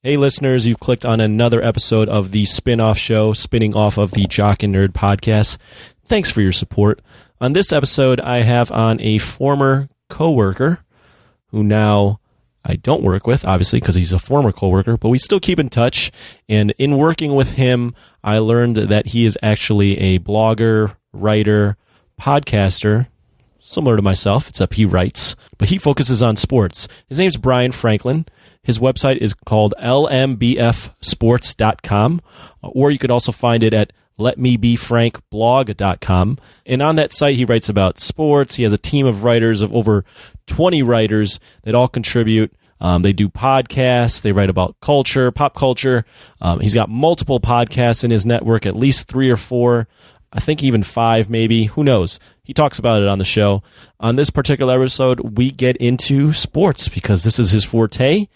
Hey, listeners, you've clicked on another episode of the spin-off show, spinning off of the Jock and Nerd podcast. Thanks for your support. On this episode, I have on a former coworker who now I don't work with, obviously, because he's a former coworker, but we still keep in touch. And in working with him, I learned that he is actually a blogger, writer, podcaster, similar to myself, except he writes, but he focuses on sports. His name's Brian Franklin. His website is called lmbfsports.com, or you could also find it at letmebefrankblog.com. And on that site, he writes about sports. He has a team of writers of over 20 writers that all contribute. They do podcasts. They write about culture, pop culture. He's got multiple podcasts in his network, at least 3 or 4. I think even 5, maybe. Who knows? He talks about it on the show. On this particular episode, we get into sports because this is his forte,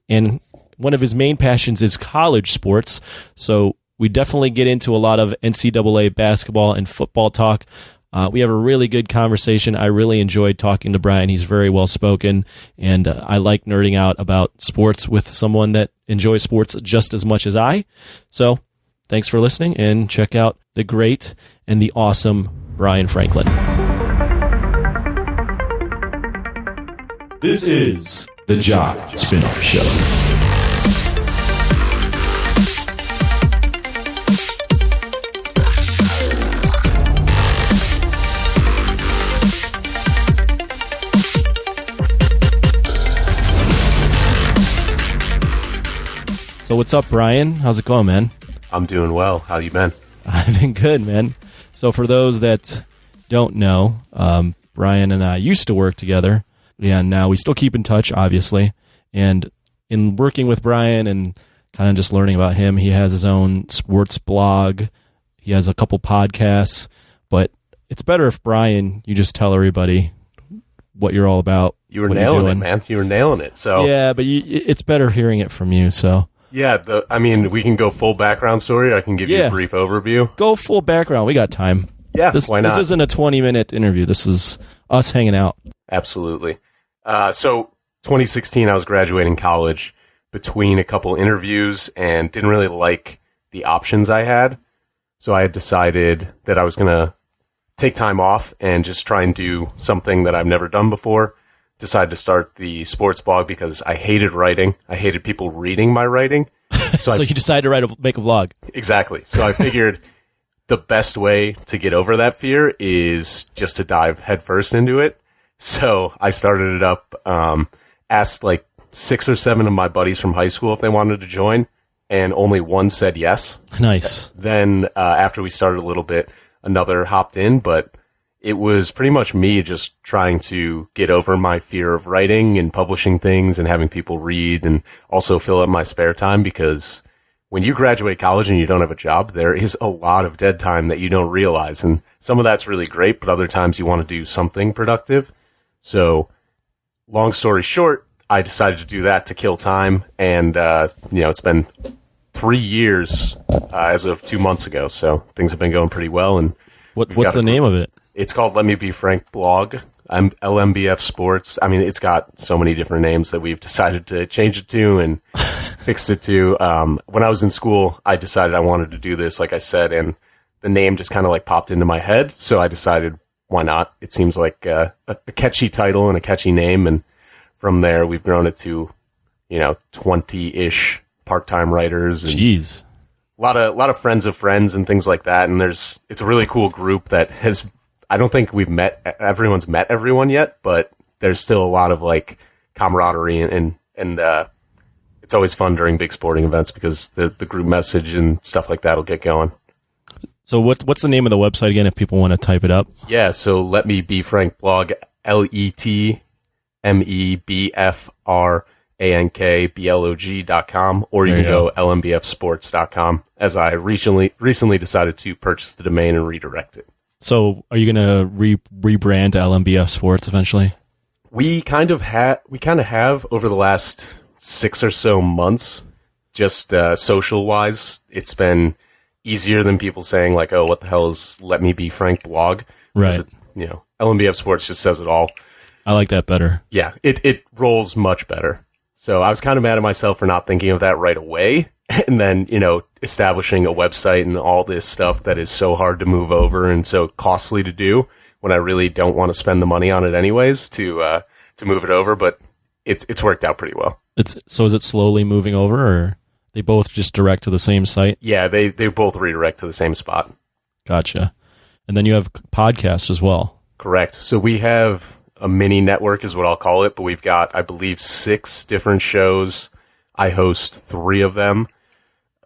and one of his main passions is college sports. So we definitely get into a lot of NCAA basketball and football talk. We have a really good conversation. I really enjoyed talking to Brian. He's very well-spoken, and I like nerding out about sports with someone that enjoys sports just as much as I. So thanks for listening, and check out the great and the awesome Brian Franklin. This is the Jock Spin-Off Show. So what's up, Brian? How's it going, man? I'm doing well. How you been? I've been good, man. So for those that don't know, Brian and I used to work together, and now we still keep in touch, obviously. And in working with Brian and kind of just learning about him, he has his own sports blog. He has a couple podcasts. But it's better if, Brian, you just tell everybody what you're all about. You were nailing it, man. You were nailing it. So yeah, but it's better hearing it from you, so... Yeah, we can go full background story. Or I can give you a brief overview. Go full background. We got time. Yeah, why not? This isn't a 20-minute interview. This is us hanging out. Absolutely. So 2016, I was graduating college between a couple interviews and didn't really like the options I had. So I had decided that I was going to take time off and just try and do something that I've never done before. Decided to start the sports blog because I hated writing. I hated people reading my writing. So you decided to make a blog. Exactly. So I figured the best way to get over that fear is just to dive headfirst into it. So I started it up, asked like 6 or 7 of my buddies from high school if they wanted to join, and only one said yes. Nice. Then after we started a little bit, another hopped in, but it was pretty much me just trying to get over my fear of writing and publishing things and having people read and also fill up my spare time, because when you graduate college and you don't have a job, there is a lot of dead time that you don't realize. And some of that's really great, but other times you want to do something productive. So long story short, I decided to do that to kill time. And, it's been 3 years as of 2 months ago. So things have been going pretty well. And what's the name of it? It's called Let Me Be Frank Blog. I'm LMBF Sports. I mean, it's got so many different names that we've decided to change it to and fix it to. When I was in school, I decided I wanted to do this, like I said, and the name just kind of like popped into my head. So I decided, why not? It seems like a catchy title and a catchy name. And from there, we've grown it to, 20-ish part-time writers. And Jeez. A lot of friends of friends and things like that. And it's a really cool group that has... I don't think everyone's met everyone yet, but there's still a lot of like camaraderie and it's always fun during big sporting events because the group message and stuff like that will get going. So what's the name of the website again if people want to type it up? Yeah, so Let Me Be Frank Blog, LetMeBefrankblog.com, or you can go lmbfsports.com, as I recently decided to purchase the domain and redirect it. So are you going to rebrand to LMBF Sports eventually? We kind of have over the last 6 or so months, just social-wise. It's been easier than people saying like, oh, what the hell is Let Me Be Frank Blog? Right. LMBF Sports just says it all. I like that better. Yeah, it rolls much better. So I was kind of mad at myself for not thinking of that right away. And then, establishing a website and all this stuff that is so hard to move over and so costly to do when I really don't want to spend the money on it anyways to move it over. But it's worked out pretty well. So is it slowly moving over, or they both just direct to the same site? Yeah, they both redirect to the same spot. Gotcha. And then you have podcasts as well. Correct. So we have a mini network is what I'll call it, but we've got, I believe, 6 different shows. I host 3 of them,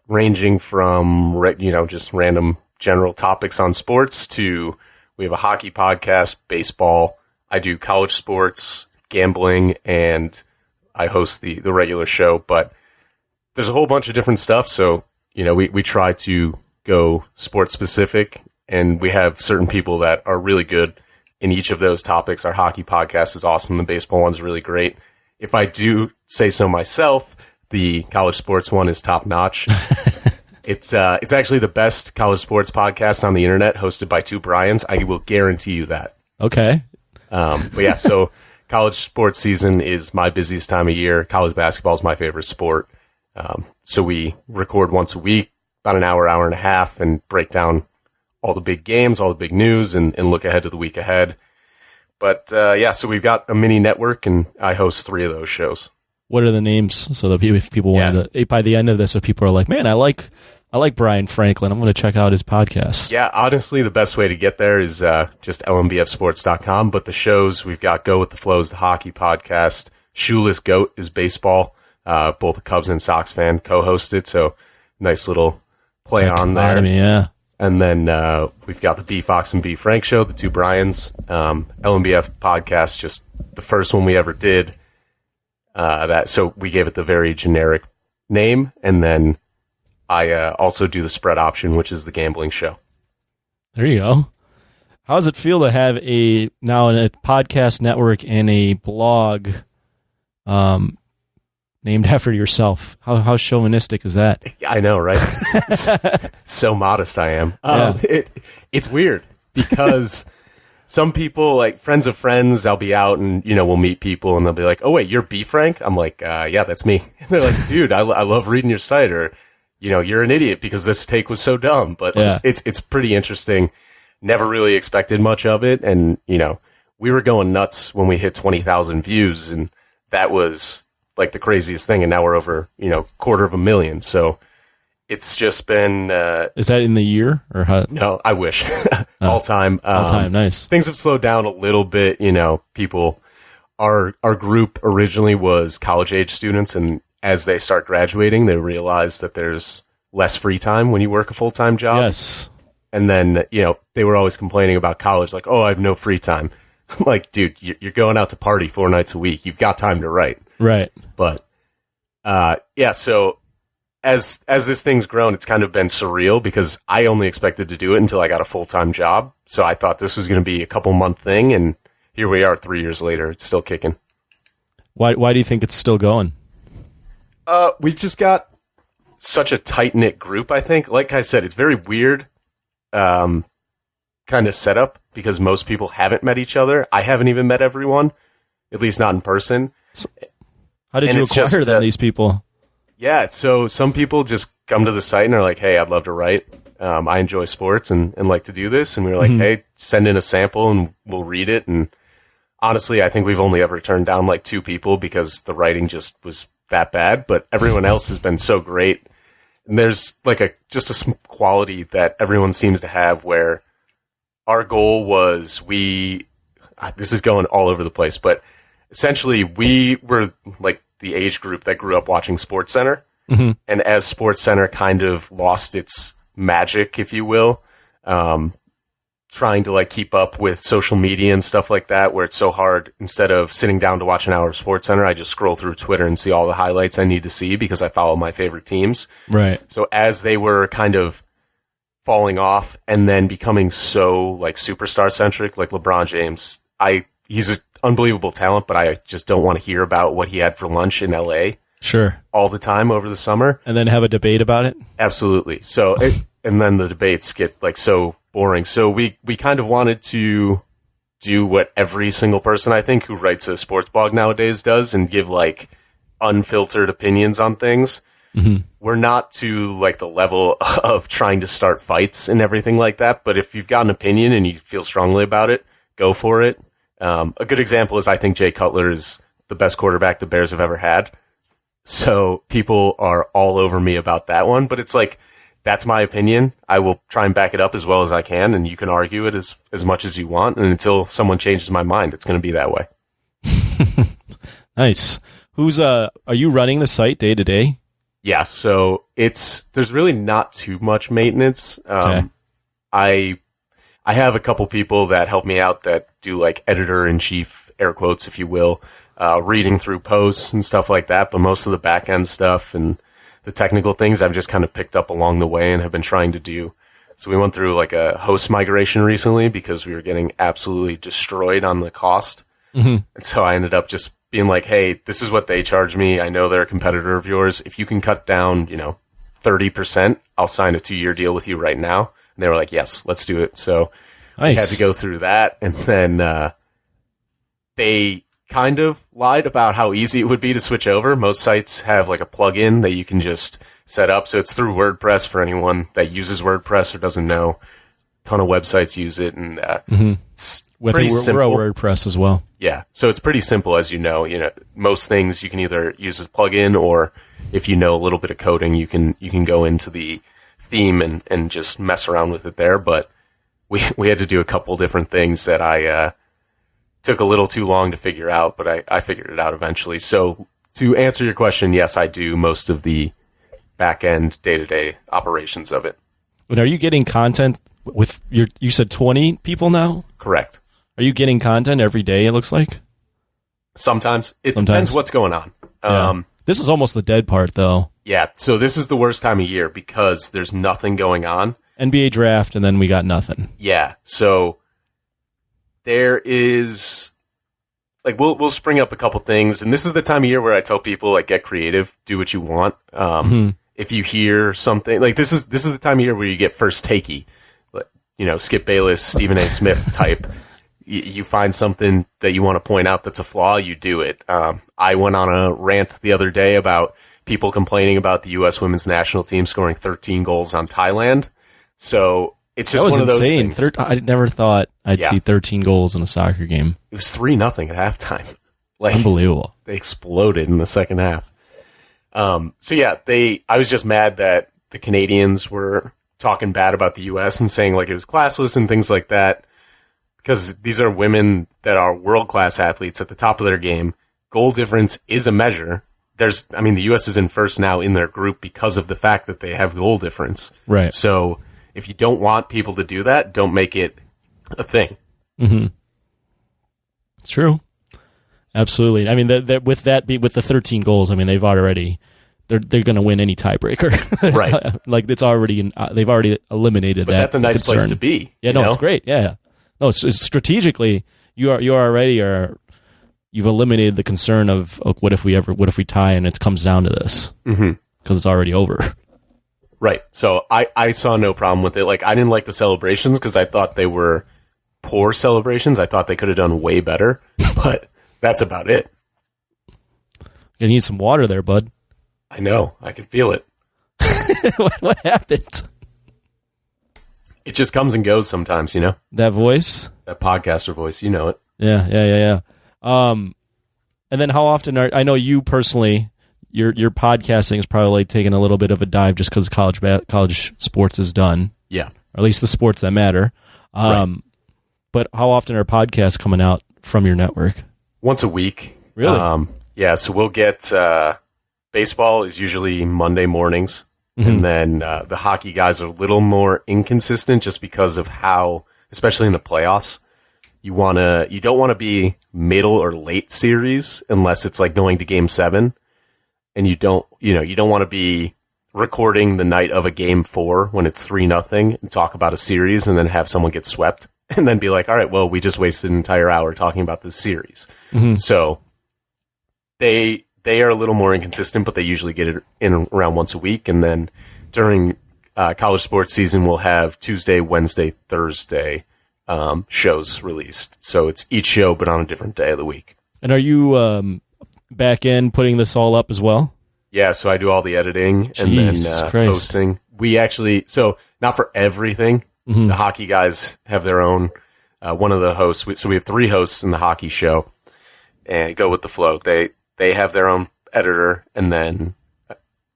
ranging from, just random general topics on sports to we have a hockey podcast, baseball. I do college sports, gambling, and I host the regular show. But there's a whole bunch of different stuff. So, we try to go sports specific, and we have certain people that are really good in each of those topics. Our hockey podcast is awesome. The baseball one's really great. If I do say so myself, the college sports one is top notch. It's actually the best college sports podcast on the internet, hosted by 2 Bryans. I will guarantee you that. Okay. But yeah, so college sports season is my busiest time of year. College basketball is my favorite sport. So we record once a week, about an hour and a half, and break down all the big games, all the big news, and look ahead to the week ahead. But so we've got a mini network, and I host 3 of those shows. What are the names? So that if people wanted to, by the end of this, if people are like, man, I like Brian Franklin, I'm going to check out his podcast. Yeah, honestly, the best way to get there is just lmbfsports.com. But the shows, we've got Go With The Flow is the hockey podcast. Shoeless Goat is baseball. Both a Cubs and Sox fan co-hosted, so nice little play on there. Yeah. And then we've got the B Fox and B Frank show, the 2 Bryans. LMBF podcast, just the first one we ever did. So we gave it the very generic name, and then I also do the spread option, which is the gambling show. There you go. How does it feel to have a podcast network and a blog named after yourself? How chauvinistic is that? I know, right? So modest I am. It's weird because some people, like friends of friends, I'll be out and, we'll meet people and they'll be like, oh, wait, you're B Frank? I'm like, yeah, that's me. And they're like, dude, I love reading your site, or, you're an idiot because this take was so dumb. But it's pretty interesting. Never really expected much of it. And, we were going nuts when we hit 20,000 views, and that was like the craziest thing. And now we're over, 250,000. So it's just been... is that in the year or how? No, I wish. All time. All time, nice. Things have slowed down a little bit. People... Our group originally was college-age students, and as they start graduating, they realize that there's less free time when you work a full-time job. Yes. And then, they were always complaining about college, like, oh, I have no free time. I'm like, dude, you're going out to party 4 nights a week. You've got time to write. Right. But, so... As this thing's grown, it's kind of been surreal because I only expected to do it until I got a full-time job. So I thought this was going to be a couple-month thing, and here we are 3 years later. It's still kicking. Why do you think it's still going? We've just got such a tight-knit group, I think. Like I said, it's very weird kind of setup because most people haven't met each other. I haven't even met everyone, at least not in person. So how did you acquire these people? Yeah, so some people just come to the site and are like, hey, I'd love to write. I enjoy sports and like to do this. And we were like, hey, send in a sample and we'll read it. And honestly, I think we've only ever turned down like 2 people because the writing just was that bad. But everyone else has been so great. And there's like just a quality that everyone seems to have where our goal was this is going all over the place, but essentially we were like the age group that grew up watching SportsCenter. Mm-hmm. And as SportsCenter kind of lost its magic, if you will, trying to like keep up with social media and stuff like that, where it's so hard, instead of sitting down to watch an hour of SportsCenter, I just scroll through Twitter and see all the highlights I need to see because I follow my favorite teams. Right. So as they were kind of falling off and then becoming so like superstar centric, like LeBron James, he's an unbelievable talent, but I just don't want to hear about what he had for lunch in LA. Sure. All the time over the summer. And then have a debate about it? Absolutely. So, and then the debates get like so boring. So we kind of wanted to do what every single person, I think, who writes a sports blog nowadays does and give like unfiltered opinions on things. Mm-hmm. We're not to like the level of trying to start fights and everything like that. But if you've got an opinion and you feel strongly about it, go for it. A good example is I think Jay Cutler is the best quarterback the Bears have ever had. So people are all over me about that one. But it's like, that's my opinion. I will try and back it up as well as I can. And you can argue it as much as you want. And until someone changes my mind, it's going to be that way. Nice. Are you running the site day to day? Yeah, so there's really not too much maintenance. Okay. I have a couple people that help me out that do like editor-in-chief, air quotes, if you will, reading through posts and stuff like that. But most of the back-end stuff and the technical things I've just kind of picked up along the way and have been trying to do. So we went through like a host migration recently because we were getting absolutely destroyed on the cost. Mm-hmm. And so I ended up just being like, hey, this is what they charge me. I know they're a competitor of yours. If you can cut down, 30%, I'll sign a 2-year deal with you right now. And they were like, yes, let's do it. So nice. I had to go through that. And then they kind of lied about how easy it would be to switch over. Most sites have like a plugin that you can just set up. So it's through WordPress for anyone that uses WordPress or doesn't know. A ton of websites use it. And it's pretty simple. We're a WordPress as well. Yeah, so it's pretty simple, as you know. Most things you can either use as a plugin, or if you know a little bit of coding, you can go into the theme and just mess around with it there. But we had to do a couple different things that I took a little too long to figure out, but I figured it out eventually. So to answer your question, yes, I do most of the back end day-to-day operations of it. But are you getting content with you said 20 people now? Correct. Are you getting content every day, it looks like? Sometimes. It depends what's going on. Yeah. This is almost the dead part, though. Yeah, so this is the worst time of year because there's nothing going on. NBA draft, and then we got nothing. Yeah, so there is... Like, we'll spring up a couple things, and this is the time of year where I tell people, like, get creative, do what you want. If you hear something... Like, this is the time of year where you get first takey. Skip Bayless, Stephen A. Smith type... You find something that you want to point out that's a flaw, you do it. I went on a rant the other day about people complaining about the U.S. women's national team scoring 13 goals on Thailand. So it's just one of those things. I never thought I'd see 13 goals in a soccer game. It was 3-0 at halftime. Like, unbelievable. They exploded in the second half. So yeah, I was just mad that the Canadians were talking bad about the U.S. and saying like it was classless and things like that. Because these are women that are world-class athletes at the top of their game. Goal difference is a measure. The U.S. is in first now in their group because of the fact that they have goal difference. Right. So if you don't want people to do that, don't make it a thing. Mm-hmm. It's true. Absolutely. I mean, with the 13 goals, I mean, they've already... They're going to win any tiebreaker. Right. Like, it's already... they've already eliminated that. But that's a nice concern. place to be. Yeah, no, it's great. Yeah. No, it's strategically, you already you've eliminated the concern of what if we tie and it comes down to this because it's already over. Right. So I saw no problem with it. Like, I didn't like the celebrations because I thought they were poor celebrations. I thought they could have done way better, but that's about it. You need some water there, bud. I know. I can feel it. What happened? It just comes and goes sometimes, That voice? That podcaster voice, you know it. Yeah. And then how often I know you personally, your podcasting is probably taking a little bit of a dive just because college sports is done. Yeah. Or at least the sports that matter. Right. But how often are podcasts coming out from your network? Once a week. Really? Yeah, so we'll get... baseball is usually Monday mornings. And then the hockey guys are a little more inconsistent just because of how, especially in the playoffs, you don't want to be middle or late series unless it's like going to game 7. And you don't want to be recording the night of a game 4 when it's 3-0 and talk about a series and then have someone get swept and then be like, all right, well, we just wasted an entire hour talking about this series. So they are a little more inconsistent, but they usually get it in around once a week. And then during college sports season, we'll have Tuesday, Wednesday, Thursday shows released. So it's each show, but on a different day of the week. And are you back end putting this all up as well? Yeah, so I do all the editing and Jesus then Christ. posting. We actually, so not for everything. The hockey guys have their own, one of the hosts. So we have 3 hosts in the hockey show, and go with the flow. They have their own editor, and then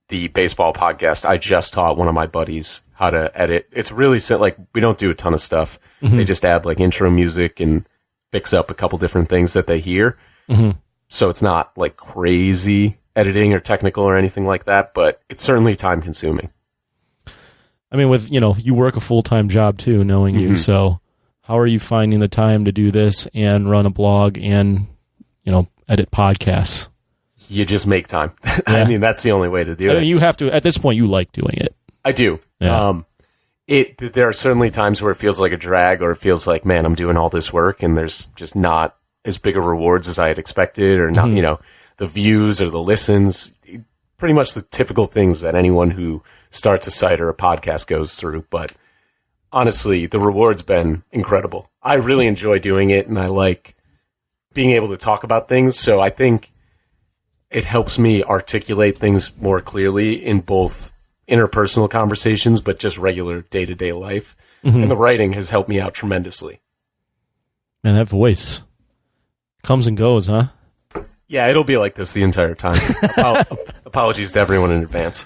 the baseball podcast, I just taught one of my buddies how to edit. It's really like, we don't do a ton of stuff. They just add like intro music and fix up a couple different things that they hear. So it's not like crazy editing or technical or anything like that, but it's certainly time consuming. I mean, with, you work a full-time job too, knowing you. So how are you finding the time to do this and run a blog and, edit podcasts? You just make time. Yeah. I mean, that's the only way to do it. You have to, at this point, you like doing it. I do. Yeah. There are certainly times where it feels like a drag, or it feels like, man, I'm doing all this work and there's just not as big of rewards as I had expected, or not, the views or the listens, pretty much the typical things that anyone who starts a site or a podcast goes through. But honestly, the reward's been incredible. I really enjoy doing it, and I like being able to talk about things. So I think it helps me articulate things more clearly in both interpersonal conversations, but just regular day-to-day life. And the writing has helped me out tremendously. Man, that voice comes and goes, huh? Yeah, it'll be like this the entire time. Apologies to everyone in advance.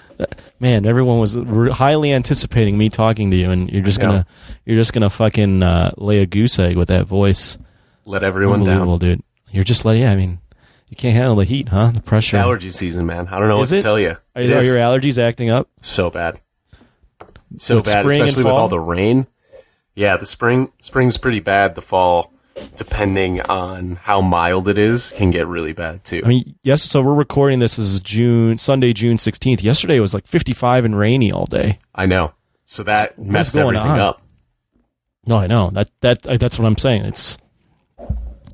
Man, everyone was highly anticipating me talking to you, and you're just gonna fucking lay a goose egg with that voice. Let everyone down, dude. You're just I mean, you can't handle the heat, huh? The pressure. It's allergy season, man. I don't know what to tell you. Are your allergies acting up? So bad. So with bad, spring and especially with fall? all the rain. Yeah, the spring's pretty bad. The fall, depending on how mild it is, can get really bad too. I mean, yes. So we're recording this as Sunday, June 16th. Yesterday it was like 55 and rainy all day. I know. So that messed going everything on? up. No, I know that's what I'm saying.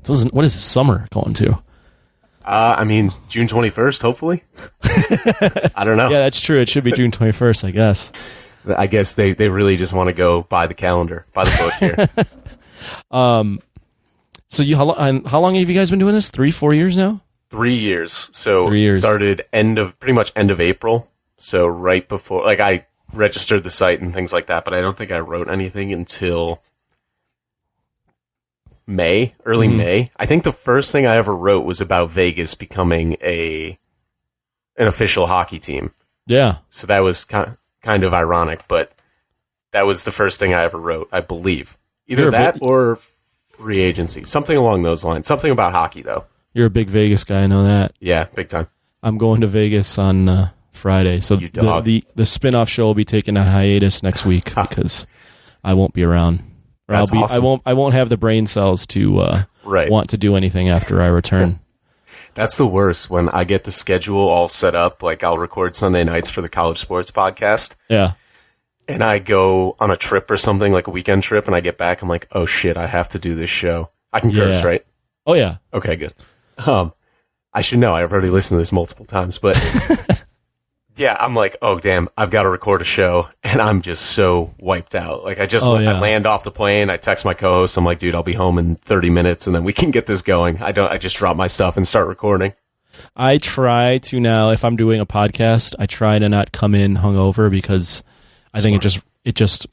What is this summer going to? I mean, June 21st, hopefully. I don't know. Yeah, that's true. It should be June 21st, I guess. I guess they really just want to go by the calendar, by the book here. So how long have you guys been doing this? 3-4 years now? 3 years. So 3 years. Started pretty much end of April. So right before, like, I registered the site and things like that, but I don't think I wrote anything until early May. I think the first thing I ever wrote was about Vegas becoming an official hockey team. Yeah. So that was kind of ironic, but that was the first thing I ever wrote, I believe. Either that or free agency. Something along those lines. Something about hockey, though. You're a big Vegas guy, I know that. Yeah, big time. I'm going to Vegas on Friday, so You dog. the spin-off show will be taking a hiatus next week because I won't be around. Or That's awesome. I won't have the brain cells to Right. want to do anything after I return. That's the worst, when I get the schedule all set up. Like, I'll record Sunday nights for the college sports podcast, Yeah. and I go on a trip or something, like a weekend trip, and I get back, I'm like, oh shit, I have to do this show. I can curse, Yeah. right? Oh yeah. Okay, good. I should know. I've already listened to this multiple times, but yeah, I'm like, oh damn, I've got to record a show, and I'm just so wiped out. Like, I land off the plane, I text my co-host, I'm like, dude, I'll be home in 30 minutes, and then we can get this going. I just drop my stuff and start recording. I try to now, if I'm doing a podcast, I try to not come in hungover because I think it just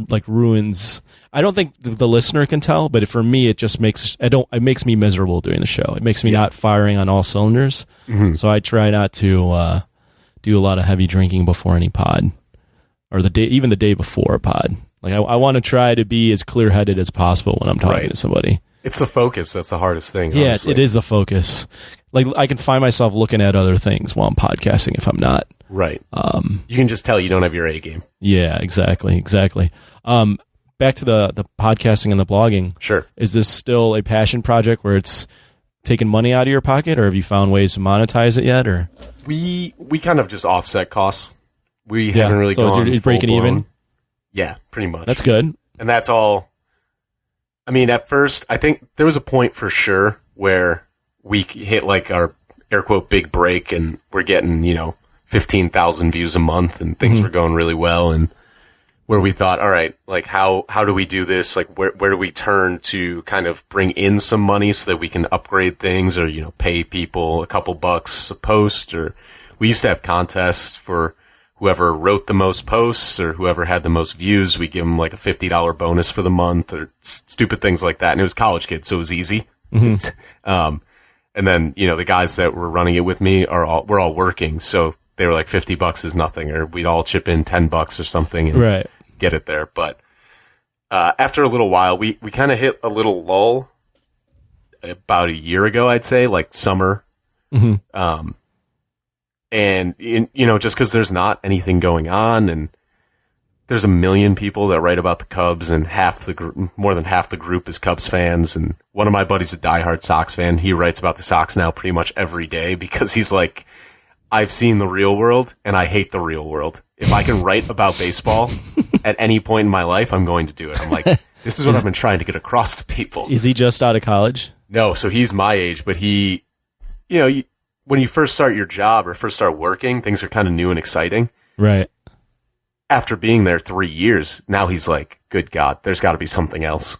like ruins. I don't think the listener can tell, but for me, it just makes me miserable doing the show. It makes me not firing on all cylinders. So I try not to do a lot of heavy drinking before any pod, or even the day before a pod. Like I want to try to be as clear headed as possible when I'm talking to somebody. It's the focus that's the hardest thing. Yeah, honestly. it is the focus. Like I can find myself looking at other things while I'm podcasting if I'm not. Right. You can just tell you don't have your A game. Yeah, exactly. Back to the podcasting and the blogging. Sure. Is this still a passion project where it's taking money out of your pocket, or have you found ways to monetize it yet? Or we kind of just offset costs. We haven't really so gone you're breaking full-blown. even? Yeah, pretty much. That's good. And that's all. I mean, at first, I think there was a point for sure where we hit like our air quote big break, and we're getting 15,000 views a month, and things were going really well, and where we thought, all right, like how do we do this? Like where do we turn to kind of bring in some money so that we can upgrade things or, pay people a couple bucks a post? Or we used to have contests for whoever wrote the most posts or whoever had the most views. We give them like a $50 bonus for the month or stupid things like that. And it was college kids, so it was easy. Mm-hmm. And then, the guys that were running it with me we're all working. So they were like $50 is nothing, or we'd all chip in $10 or something and get it there. But after a little while, we kind of hit a little lull about a year ago, I'd say, like summer. Mm-hmm. And, just because there's not anything going on, and there's a million people that write about the Cubs, and more than half the group is Cubs fans. And one of my buddies, a diehard Sox fan, he writes about the Sox now pretty much every day because he's like, I've seen the real world and I hate the real world. If I can write about baseball at any point in my life, I'm going to do it. I'm like, this is what I've been trying to get across to people. Is he just out of college? No, so he's my age, but he, when you first start your job or first start working, things are kind of new and exciting. Right. After being there 3 years, now he's like, good God, there's got to be something else.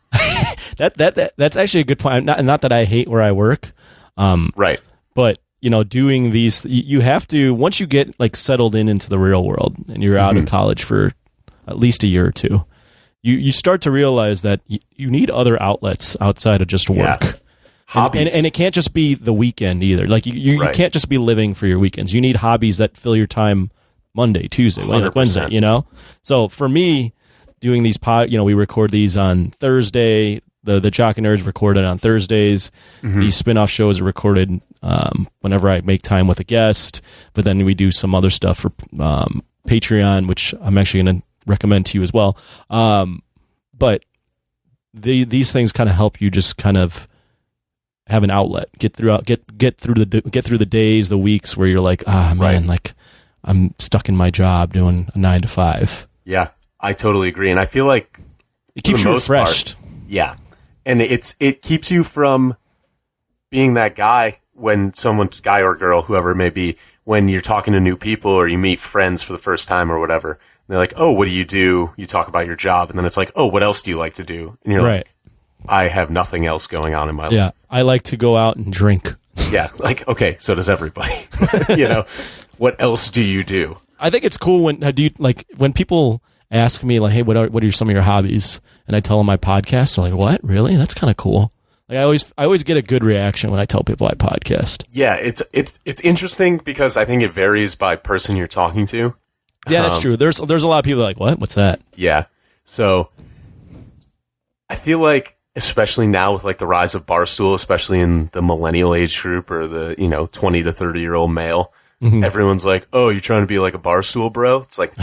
That's actually a good point. Not that I hate where I work. Right. But, doing these, you have to, once you get like settled into the real world and you're out of college for at least a year or two, you start to realize that you need other outlets outside of just work. Yeah. Hobbies. And it can't just be the weekend either. Like you can't just be living for your weekends. You need hobbies that fill your time Monday, Tuesday, 100%. Wednesday, So for me, doing these we record these on Thursday. The Jock and Nerds recorded on Thursdays. Mm-hmm. These spin-off shows are recorded whenever I make time with a guest. But then we do some other stuff for Patreon, which I'm actually going to recommend to you as well. But these things kind of help you just kind of have an outlet, get through the days, the weeks where you're like, like I'm stuck in my job doing a 9 to 5. Yeah, I totally agree, and I feel like it keeps you refreshed. Yeah, and it keeps you from being that guy guy or girl, whoever it may be, when you're talking to new people or you meet friends for the first time or whatever. And they're like, "Oh, what do you do?" You talk about your job, and then it's like, "Oh, what else do you like to do?" And you're like, I have nothing else going on in my life. Yeah, I like to go out and drink. Yeah, like, okay, so does everybody. What else do you do? I think it's cool when people ask me, like, hey, what are some of your hobbies? And I tell them my podcast. They're like, what? Really? That's kind of cool. Like, I always get a good reaction when I tell people I podcast. Yeah, it's interesting because I think it varies by person you're talking to. Yeah, that's true. There's a lot of people like, what? What's that? Yeah. So I feel like, especially now with like the rise of Barstool, especially in the millennial age group or the 20 to 30-year-old male, everyone's like, "Oh, you're trying to be like a Barstool bro?" It's like,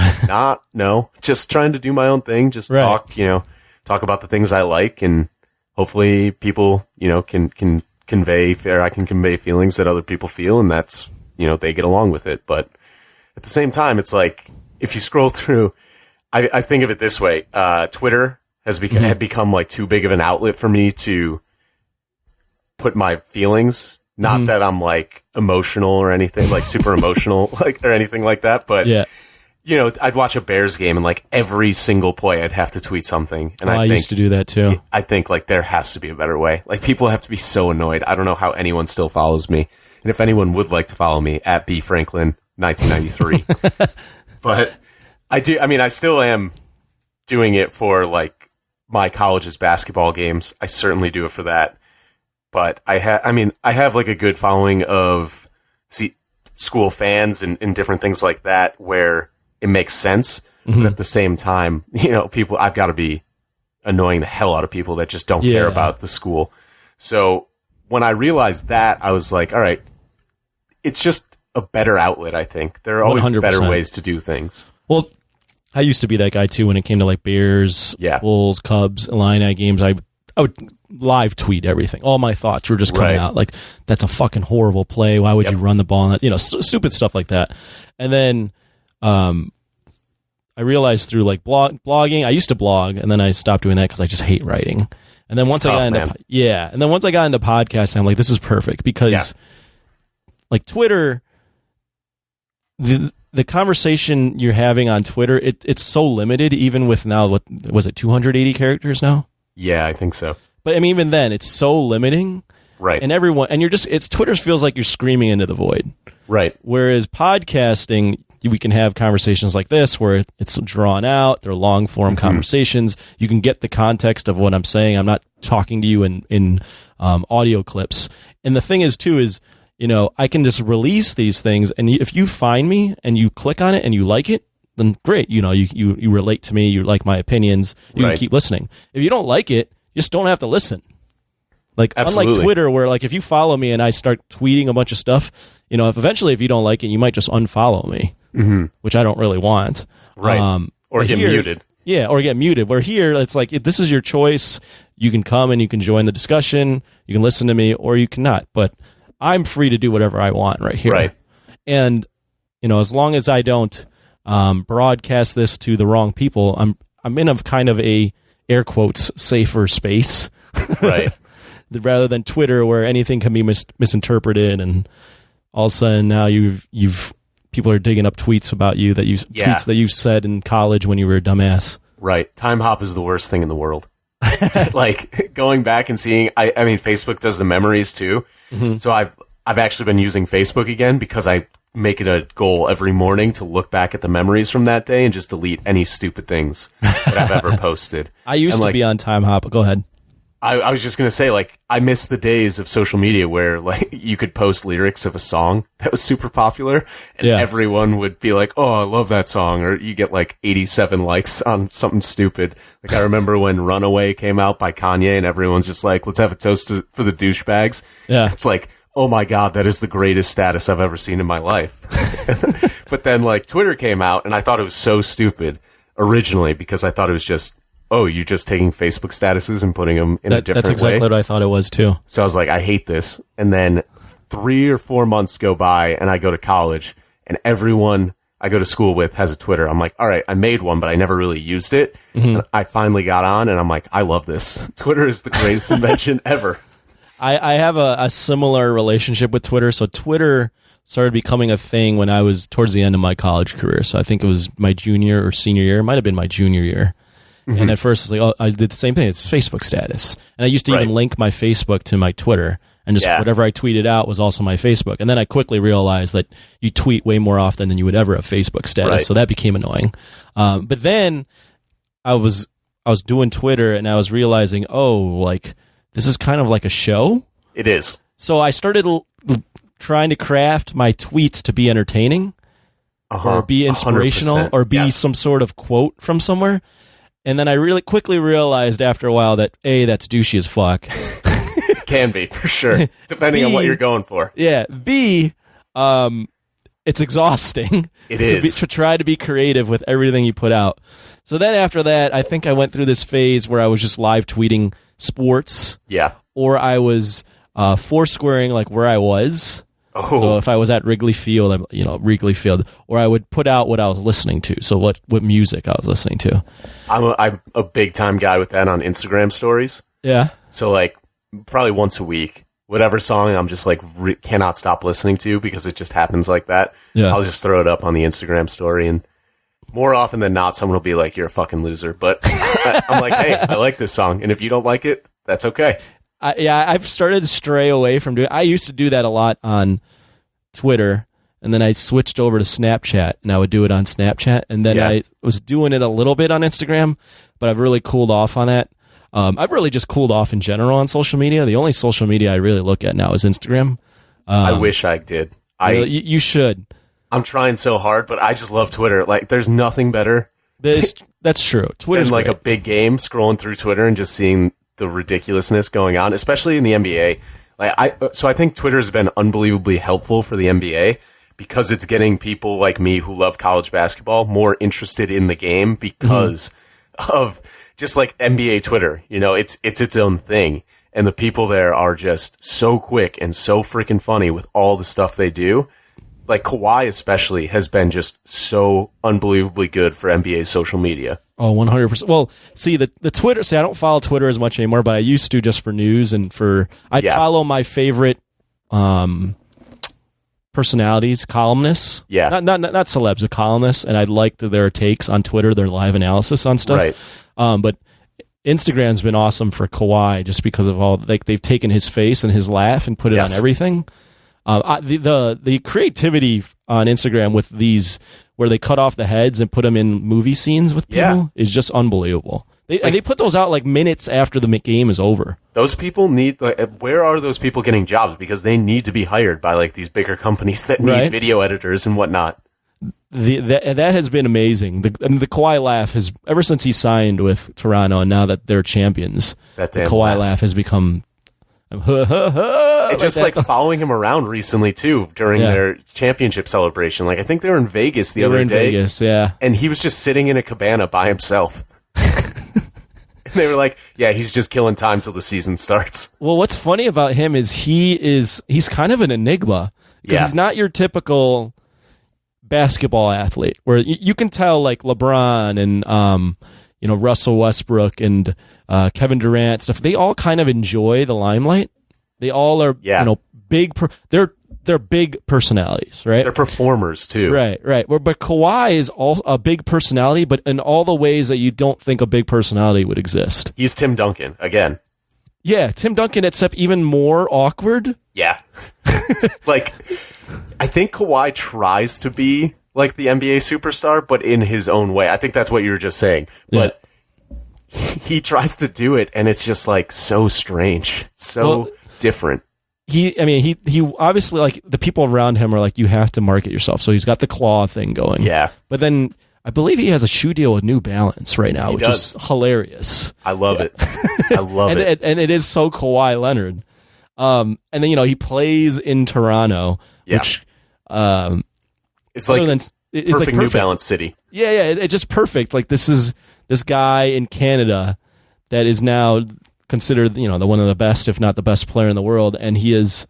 no, just trying to do my own thing, just talk about the things I like, and hopefully people can convey I can convey feelings that other people feel, and that's they get along with it. But at the same time, it's like if you scroll through, I think of it this way: Twitter had become like too big of an outlet for me to put my feelings. Not that I'm like emotional or anything, like super emotional, or anything like that. But I'd watch a Bears game and like every single play I'd have to tweet something. And I used to do that too. I think like there has to be a better way. Like people have to be so annoyed. I don't know how anyone still follows me. And if anyone would like to follow me at B Franklin 1993, but I do. I mean, I still am doing it for like my college's basketball games. I certainly do it for that. But I have like a good following of school fans and different things like that where it makes sense. But at the same time, people, I've got to be annoying the hell out of people that just don't care about the school. So when I realized that, I was like, all right, it's just a better outlet, I think. There are always 100%. Better ways to do things. Well, I used to be that guy too when it came to like Bears, Bulls, Cubs, Illini games. I would live tweet everything. All my thoughts were just coming out. Like, that's a fucking horrible play. Why would you run the ball? Stupid stuff like that. And then I realized through like blogging, I used to blog, and then I stopped doing that because I just hate writing. And then once I got into podcasting, I'm like, this is perfect because like Twitter, the conversation you're having on Twitter, it's so limited, even with now, what was it, 280 characters now? Yeah, I think so. But I mean, even then, it's so limiting. Right. And Twitter feels like you're screaming into the void. Right. Whereas podcasting, we can have conversations like this where it's drawn out. They're long form conversations. You can get the context of what I'm saying. I'm not talking to you in audio clips. And the thing is, too, is, I can just release these things. And if you find me and you click on it and you like it, then great. You relate to me. You like my opinions. You can keep listening. If you don't like it, you just don't have to listen. Absolutely. Unlike Twitter, where if you follow me and I start tweeting a bunch of stuff, if you don't like it, you might just unfollow me, which I don't really want. Right. Or get muted. Yeah, or get muted. Where here, it's like, this is your choice. You can come and you can join the discussion. You can listen to me, or you cannot. But I'm free to do whatever I want right here. Right. And, as long as I don't broadcast this to the wrong people, I'm in a kind of a, air quotes, safer space. Right. Rather than Twitter, where anything can be misinterpreted, and all of a sudden now people are digging up tweets about you tweets that you said in college when you were a dumbass. Right. Time hop is the worst thing in the world. Going back and seeing, I mean, Facebook does the memories too. Mm-hmm. So I've actually been using Facebook again because I make it a goal every morning to look back at the memories from that day and just delete any stupid things that I've ever posted. I used to be on Time Hop. Go ahead. I was just going to say, I miss the days of social media where, you could post lyrics of a song that was super popular, and everyone would be like, oh, I love that song, or you get, 87 likes on something stupid. I remember when Runaway came out by Kanye, and everyone's just like, let's have a toast for the douchebags. Yeah. It's like, oh my God, that is the greatest status I've ever seen in my life. But then, Twitter came out, and I thought it was so stupid originally, because I thought it was just, oh, you're just taking Facebook statuses and putting them in a different way? That's exactly what I thought it was, too. So I was like, I hate this. And then 3 or 4 months go by, and I go to college, and everyone I go to school with has a Twitter. I'm like, all right, I made one, but I never really used it. Mm-hmm. And I finally got on, and I'm like, I love this. Twitter is the greatest invention ever. I have a similar relationship with Twitter. So Twitter started becoming a thing when I was towards the end of my college career. So I think it was my junior or senior year. It might have been my junior year. Mm-hmm. And at first, it's I did the same thing. It's Facebook status. And I used to even link my Facebook to my Twitter. And just whatever I tweeted out was also my Facebook. And then I quickly realized that you tweet way more often than you would ever have Facebook status. Right. So that became annoying. But then I was doing Twitter, and I was realizing, this is kind of like a show. It is. So I started trying to craft my tweets to be entertaining, or be inspirational, 100%. or be some sort of quote from somewhere. And then I really quickly realized after a while that A, that's douchey as fuck. Can be, for sure. Depending on what you're going for. Yeah. B, it's exhausting. It is. To try to be creative with everything you put out. So then after that, I think I went through this phase where I was just live tweeting sports. Yeah. Or I was foursquaring where I was. Oh. So if I was at Wrigley Field, or I would put out what I was listening to. So what music I was listening to. I'm a big time guy with that on Instagram stories. Yeah. So probably once a week, whatever song I'm just cannot stop listening to because it just happens like that. Yeah. I'll just throw it up on the Instagram story, and more often than not, someone will be like, "You're a fucking loser." But I'm like, "Hey, I like this song, and if you don't like it, that's okay." I've started to stray away from doing. I used to do that a lot on Twitter, and then I switched over to Snapchat, and I would do it on Snapchat, and then I was doing it a little bit on Instagram, but I've really cooled off on that. I've really just cooled off in general on social media. The only social media I really look at now is Instagram. I wish I did. You should. I'm trying so hard, but I just love Twitter. There's nothing better. That's true. Twitter's than a big game, scrolling through Twitter and just seeing the ridiculousness going on, especially in the NBA. So I think Twitter has been unbelievably helpful for the NBA because it's getting people like me who love college basketball more interested in the game because of just NBA Twitter. It's its own thing. And the people there are just so quick and so freaking funny with all the stuff they do. Kawhi especially has been just so unbelievably good for NBA social media. Oh, 100%. Well, see, the Twitter, I don't follow Twitter as much anymore, but I used to just for news and I'd follow my favorite personalities, columnists. Yeah. Not celebs, but columnists, and I liked their takes on Twitter, their live analysis on stuff. Right. But Instagram's been awesome for Kawhi just because of all, like, they've taken his face and his laugh and put it on everything. The creativity on Instagram with these, where they cut off the heads and put them in movie scenes with people, is just unbelievable. They put those out like minutes after the game is over. Those people need, like, where are those people getting jobs? Because they need to be hired by like these bigger companies that need video editors and whatnot. That has been amazing. The Kawhi laugh has, ever since he signed with Toronto and now that they're champions, the Kawhi laugh has become... It's just like following him around recently too during their championship celebration. Like, I think they were in Vegas the other day. Vegas, yeah. And he was just sitting in a cabana by himself. And they were like, yeah, he's just killing time till the season starts. Well, what's funny about him is he's kind of an enigma. Because he's not your typical basketball athlete where you can tell, like LeBron and Russell Westbrook and Kevin Durant stuff, they all kind of enjoy the limelight. They all are big they're big personalities, right? They're performers too. Right. But Kawhi is all a big personality, but in all the ways that you don't think a big personality would exist. He's Tim Duncan again. Yeah, Tim Duncan, except even more awkward. Yeah. Like, I think Kawhi tries to be like the NBA superstar, but in his own way. I think that's what you were just saying. But he tries to do it, and it's just like so strange, different. He obviously, like, the people around him are like, you have to market yourself. So he's got the claw thing going. Yeah. But then I believe he has a shoe deal with New Balance right now, which is hilarious. I love it. I love it. And it is so Kawhi Leonard. And then, he plays in Toronto, which it's like perfect New Balance city. Yeah, it's just perfect. Like, this is this guy in Canada that is now considered, the one of the best, if not the best player in the world, and he is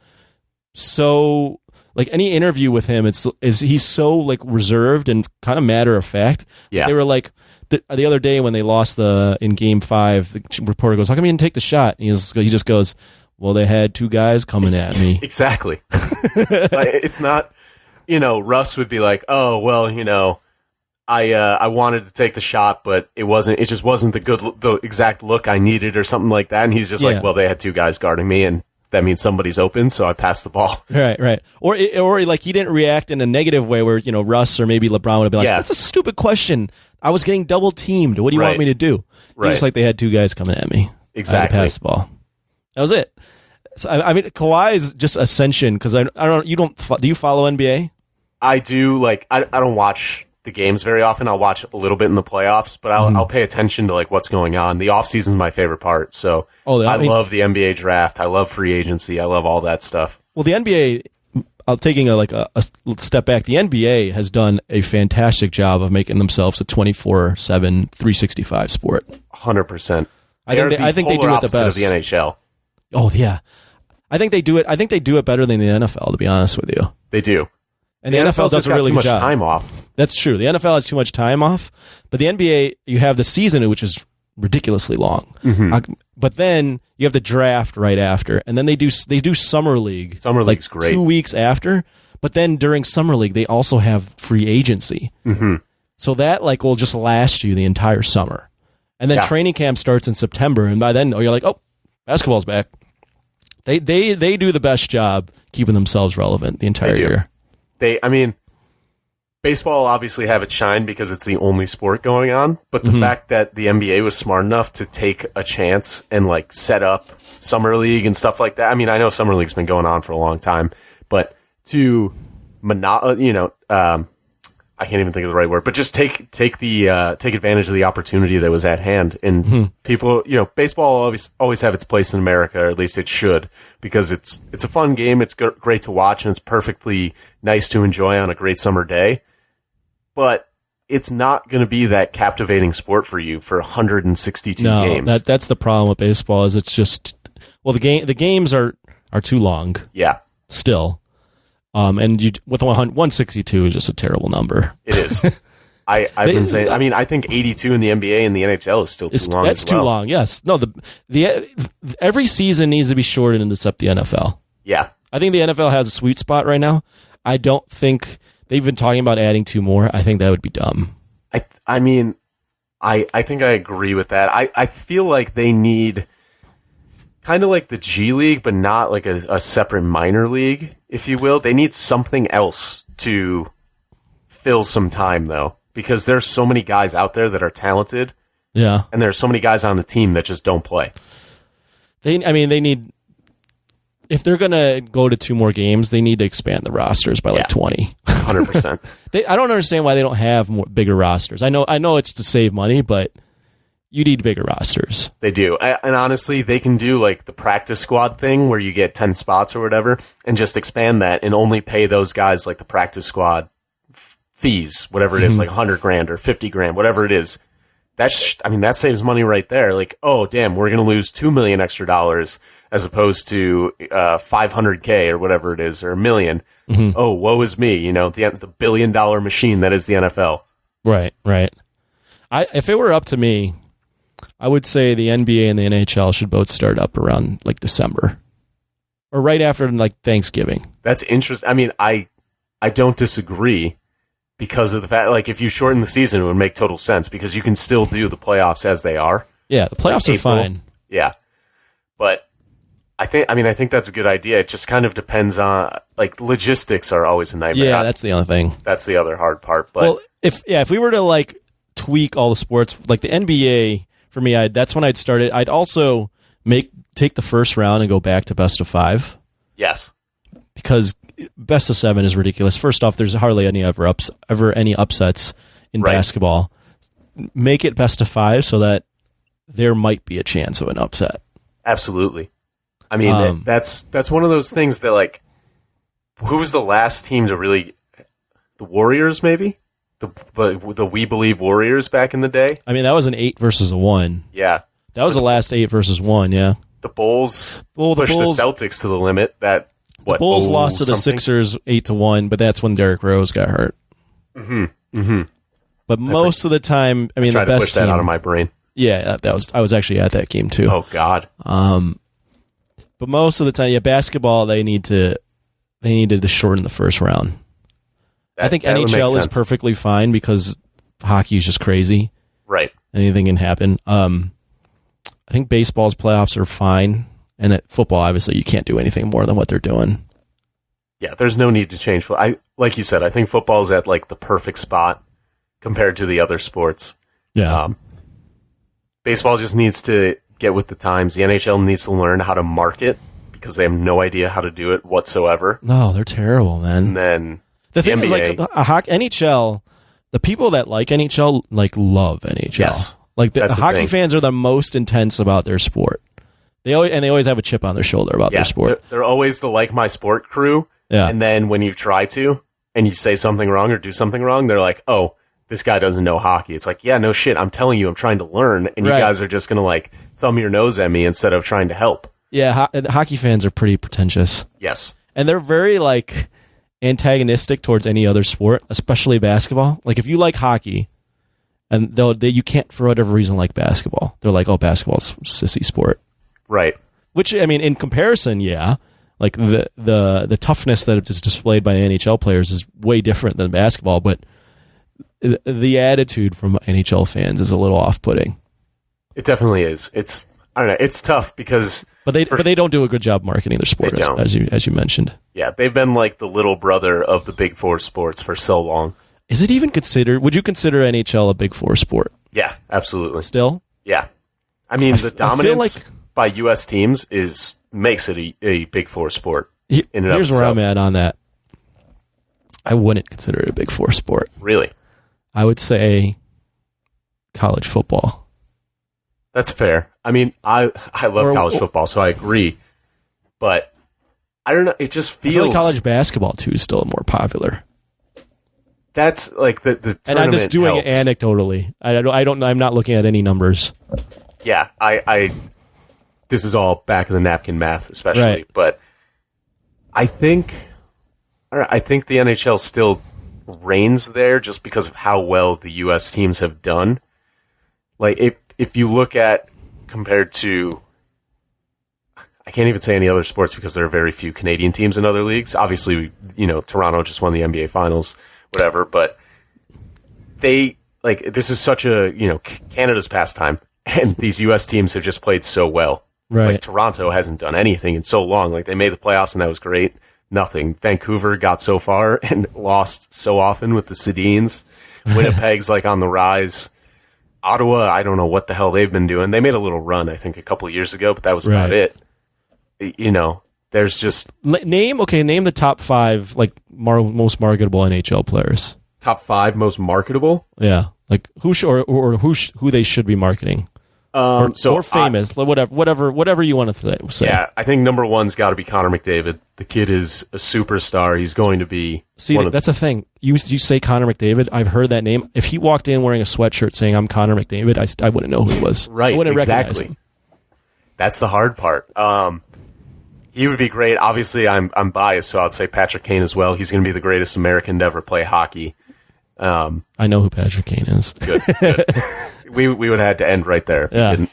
so, like, any interview with him, he's so, like, reserved and kind of matter of fact. Yeah, they were like the other day when they lost in Game 5, the reporter goes, "How come you didn't take the shot?" And he just goes, "Well, they had two guys coming at me." Exactly. It's not, Russ would be like, "Oh, well, I wanted to take the shot, but it just wasn't the exact look I needed," or something like that. And he's just like, "Well, they had two guys guarding me, and that means somebody's open, so I passed the ball." Right. Or like, he didn't react in a negative way where, Russ or maybe LeBron would be like, "That's a stupid question. I was getting double teamed. What do you want me to do?" Right. Just like, they had two guys coming at me. Exactly. I had to pass the ball. That was it. So, Kawhi's just ascension, because do you follow NBA? I do. Like, I don't watch the games very often. I'll watch a little bit in the playoffs, but I'll pay attention to, like, what's going on. The off season is my favorite part. So I love the NBA draft. I love free agency. I love all that stuff. Well, the NBA, taking a step back, the NBA has done a fantastic job of making themselves a 24/7, 365 sport. 100%. I think they do it the best of the NHL. Oh yeah, I think they do it. I think they do it better than the NFL, to be honest with you. They do. And the NFL does a really good job. Too much time off. That's true. The NFL has too much time off, but the NBA, you have the season, which is ridiculously long. Mm-hmm. But then you have the draft right after, and then they do summer league. Summer league's great. 2 weeks after, but then during summer league they also have free agency. Mm-hmm. So that, like, will just last you the entire summer, and then training camp starts in September, and by then you're like, oh, basketball's back. They do the best job keeping themselves relevant the entire year. Baseball obviously have its shine because it's the only sport going on, but the fact that the NBA was smart enough to take a chance and, like, set up summer league and stuff like that. I mean, I know summer league's been going on for a long time, but to I can't even think of the right word, but just take advantage of the opportunity that was at hand. And people, baseball always have its place in America, or at least it should, because it's a fun game. It's great to watch, and it's perfectly nice to enjoy on a great summer day. But it's not going to be that captivating sport for you for 162 games. No, that's the problem with baseball. Is it's just, well, the games are too long. Yeah, still. And with 162 is just a terrible number. It is. I've been saying. I mean, I think 82 in the NBA and the NHL is still too long. That's too long. Yes. No. Every season needs to be shortened except the NFL. Yeah. I think the NFL has a sweet spot right now. I don't think they've been talking about adding 2 more. I think that would be dumb. I mean, I think I agree with that. I feel like they need kind of like the G League, but not like a separate minor league, if you will. They need something else to fill some time, though, because there's so many guys out there that are talented. Yeah. And there's so many guys on the team that just don't play. They need, if they're going to go to 2 more games, they need to expand the rosters by like 20. 100%. I don't understand why they don't have bigger rosters. I know it's to save money, but you need bigger rosters. They do. And honestly, they can do like the practice squad thing where you get 10 spots or whatever and just expand that and only pay those guys like the practice squad fees, whatever it is, like $100,000 or $50,000, whatever it is. That saves money right there. Like, oh, damn, we're going to lose $2 million extra dollars as opposed to $500K or whatever it is, or $1 million. Mm-hmm. Oh, woe is me, the $1 billion machine that is the NFL. Right. If it were up to me, I would say the NBA and the NHL should both start up around like December or right after like Thanksgiving. That's interesting. I mean, I don't disagree because of the fact, like, if you shorten the season, it would make total sense because you can still do the playoffs as they are. Yeah, the playoffs are fine. Yeah, but I think that's a good idea. It just kind of depends on, like, logistics are always a nightmare. Yeah, that's the only thing. That's the other hard part. But well, if we were to like tweak all the sports, like the NBA. For me, that's when I'd start it. I'd also take the first round and go back to best of 5. Yes. Because best of 7 is ridiculous. First off, there's hardly any ever any upsets in basketball. Make it best of 5 so that there might be a chance of an upset. Absolutely. I mean, that's one of those things that, like, who was the last team to really... The Warriors, maybe? The We Believe Warriors back in the day. I mean, that was an 8 versus a 1. Yeah. That was the last 8 versus 1, yeah. The Bulls pushed the Celtics to the limit. The Bulls lost to the Sixers 8-1, but that's when Derrick Rose got hurt. Mm-hmm. Mm-hmm. But most of the time, I mean, the best to push that team, out of my brain. Yeah, I was actually at that game too. Oh God. But most of the time, basketball they needed to shorten the first round. I think NHL is perfectly fine because hockey is just crazy. Right. Anything can happen. I think baseball's playoffs are fine, and at football, obviously, you can't do anything more than what they're doing. Yeah, there's no need to change. Like you said, I think football's at like the perfect spot compared to the other sports. Yeah. Baseball just needs to get with the times. The NHL needs to learn how to market because they have no idea how to do it whatsoever. No, they're terrible, man. And then the thing is, like, NHL, the people that like NHL like love NHL. Yes, like the hockey fans are the most intense about their sport. They always have a chip on their shoulder about their sport. They're always the like my sport crew. Yeah. And then when you try to and you say something wrong or do something wrong, they're like, "Oh, this guy doesn't know hockey." It's like, yeah, no shit. I'm telling you, I'm trying to learn, and you guys are just gonna like thumb your nose at me instead of trying to help. Yeah, hockey fans are pretty pretentious. Yes, and they're very like antagonistic towards any other sport, especially basketball. Like if you like hockey, and you can't for whatever reason like basketball, they're like, "Oh, basketball's a sissy sport." Right. Which I mean, in comparison, yeah, like the toughness that is displayed by NHL players is way different than basketball, but the attitude from NHL fans is a little off-putting. It definitely is. I don't know. It's tough because, but they don't do a good job marketing their sport, as you mentioned. Yeah, they've been like the little brother of the Big Four sports for so long. Is it even considered? Would you consider NHL a Big Four sport? Yeah, absolutely. Still, yeah. I mean, the dominance by U.S. teams makes it a Big Four sport. Here's where I'm at on that. I wouldn't consider it a Big Four sport. Really? I would say college football. That's fair. I mean, I love college football, so I agree. But I don't know. It just feels... I feel like college basketball, too, is still more popular. That's like the tournament and I'm just doing helps. it anecdotally. I'm not looking at any numbers. Yeah, this is all back of the napkin math, especially. Right. But I think the NHL still reigns there just because of how well the U.S. teams have done. Like if you look at compared to, I can't even say any other sports because there are very few Canadian teams in other leagues. Obviously, Toronto just won the NBA Finals, whatever, but this is such a, Canada's pastime, and these U.S. teams have just played so well. Right. Like, Toronto hasn't done anything in so long. Like, they made the playoffs, and that was great. Nothing. Vancouver got so far and lost so often with the Sedins. Winnipeg's, on the rise. Ottawa, I don't know what the hell they've been doing. They made a little run, I think, a couple of years ago, but that was about it. There's just... Name the top 5, most marketable NHL players. Top 5 most marketable? Yeah. Who they should be marketing. Or famous, whatever you want to say. Yeah, I think number 1's got to be Connor McDavid. The kid is a superstar. He's going to be... See, that's the thing. You say Connor McDavid. I've heard that name. If he walked in wearing a sweatshirt saying, I'm Connor McDavid, I wouldn't know who he was. Right, I wouldn't exactly. recognize him. That's the hard part. He would be great. Obviously, I'm biased, so I'd say Patrick Kane as well. He's going to be the greatest American to ever play hockey. I know who Patrick Kane is. Good. we would have had to end right there if we didn't.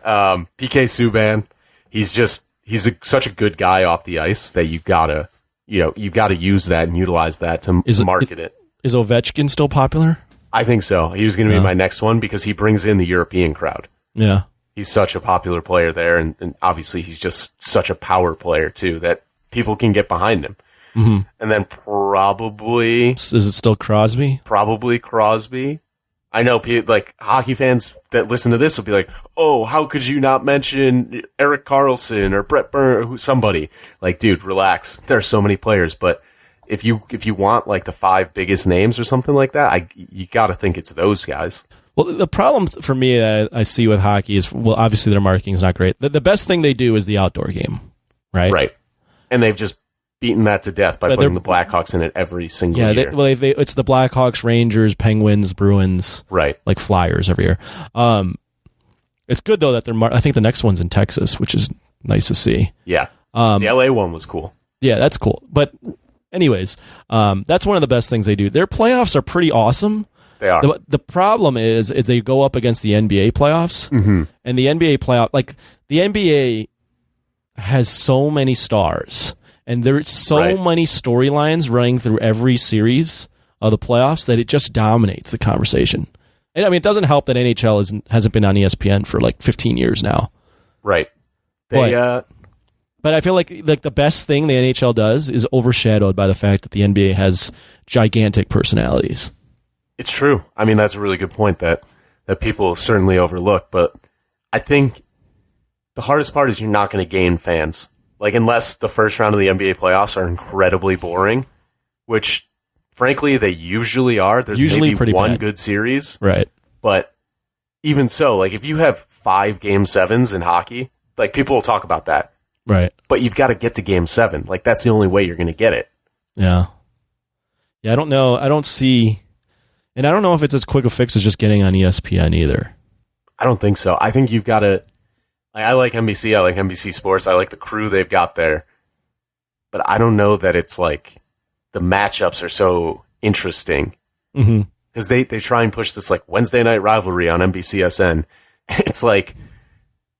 PK Subban, he's such a good guy off the ice that you've got to use that and utilize that to market it. Is Ovechkin still popular? I think so. He was going to be my next one because he brings in the European crowd. Yeah. He's such a popular player there, and obviously he's just such a power player too that people can get behind him. Mm-hmm. And then probably... Is it still Crosby? Probably Crosby. I know hockey fans that listen to this will be like, oh, how could you not mention Erik Karlsson or Brett Burns or somebody? Dude, relax. There are so many players, but if you want the 5 biggest names or something like that, you got to think it's those guys. Well, the problem for me that I see with hockey is, obviously their marketing is not great. The best thing they do is the outdoor game, right? Right. And they've just beaten that to death by putting the Blackhawks in it every single year. It's the Blackhawks, Rangers, Penguins, Bruins, right? Flyers every year. It's good though that I think the next one's in Texas, which is nice to see. Yeah, the LA one was cool. Yeah, that's cool. But anyways, that's one of the best things they do. Their playoffs are pretty awesome. They are. The problem is they go up against the NBA playoffs, and the NBA playoff, the NBA has so many stars. And there's so many storylines running through every series of the playoffs that it just dominates the conversation. And it doesn't help that NHL hasn't been on ESPN for 15 years now. Right. But I feel like the best thing the NHL does is overshadowed by the fact that the NBA has gigantic personalities. It's true. That's a really good point that people certainly overlook. But I think the hardest part is you're not going to gain fans. Unless the first round of the NBA playoffs are incredibly boring, which, frankly, they usually are. There's usually maybe one good series. Right. But even so, if you have 5 Game 7s in hockey, people will talk about that. Right. But you've got to get to Game 7. That's the only way you're going to get it. Yeah. Yeah, I don't know. I don't see... And I don't know if it's as quick a fix as just getting on ESPN either. I don't think so. I think you've got to... I like NBC. I like NBC Sports. I like the crew they've got there. But I don't know that it's the matchups are so interesting. Because they try and push this Wednesday night rivalry on NBCSN. It's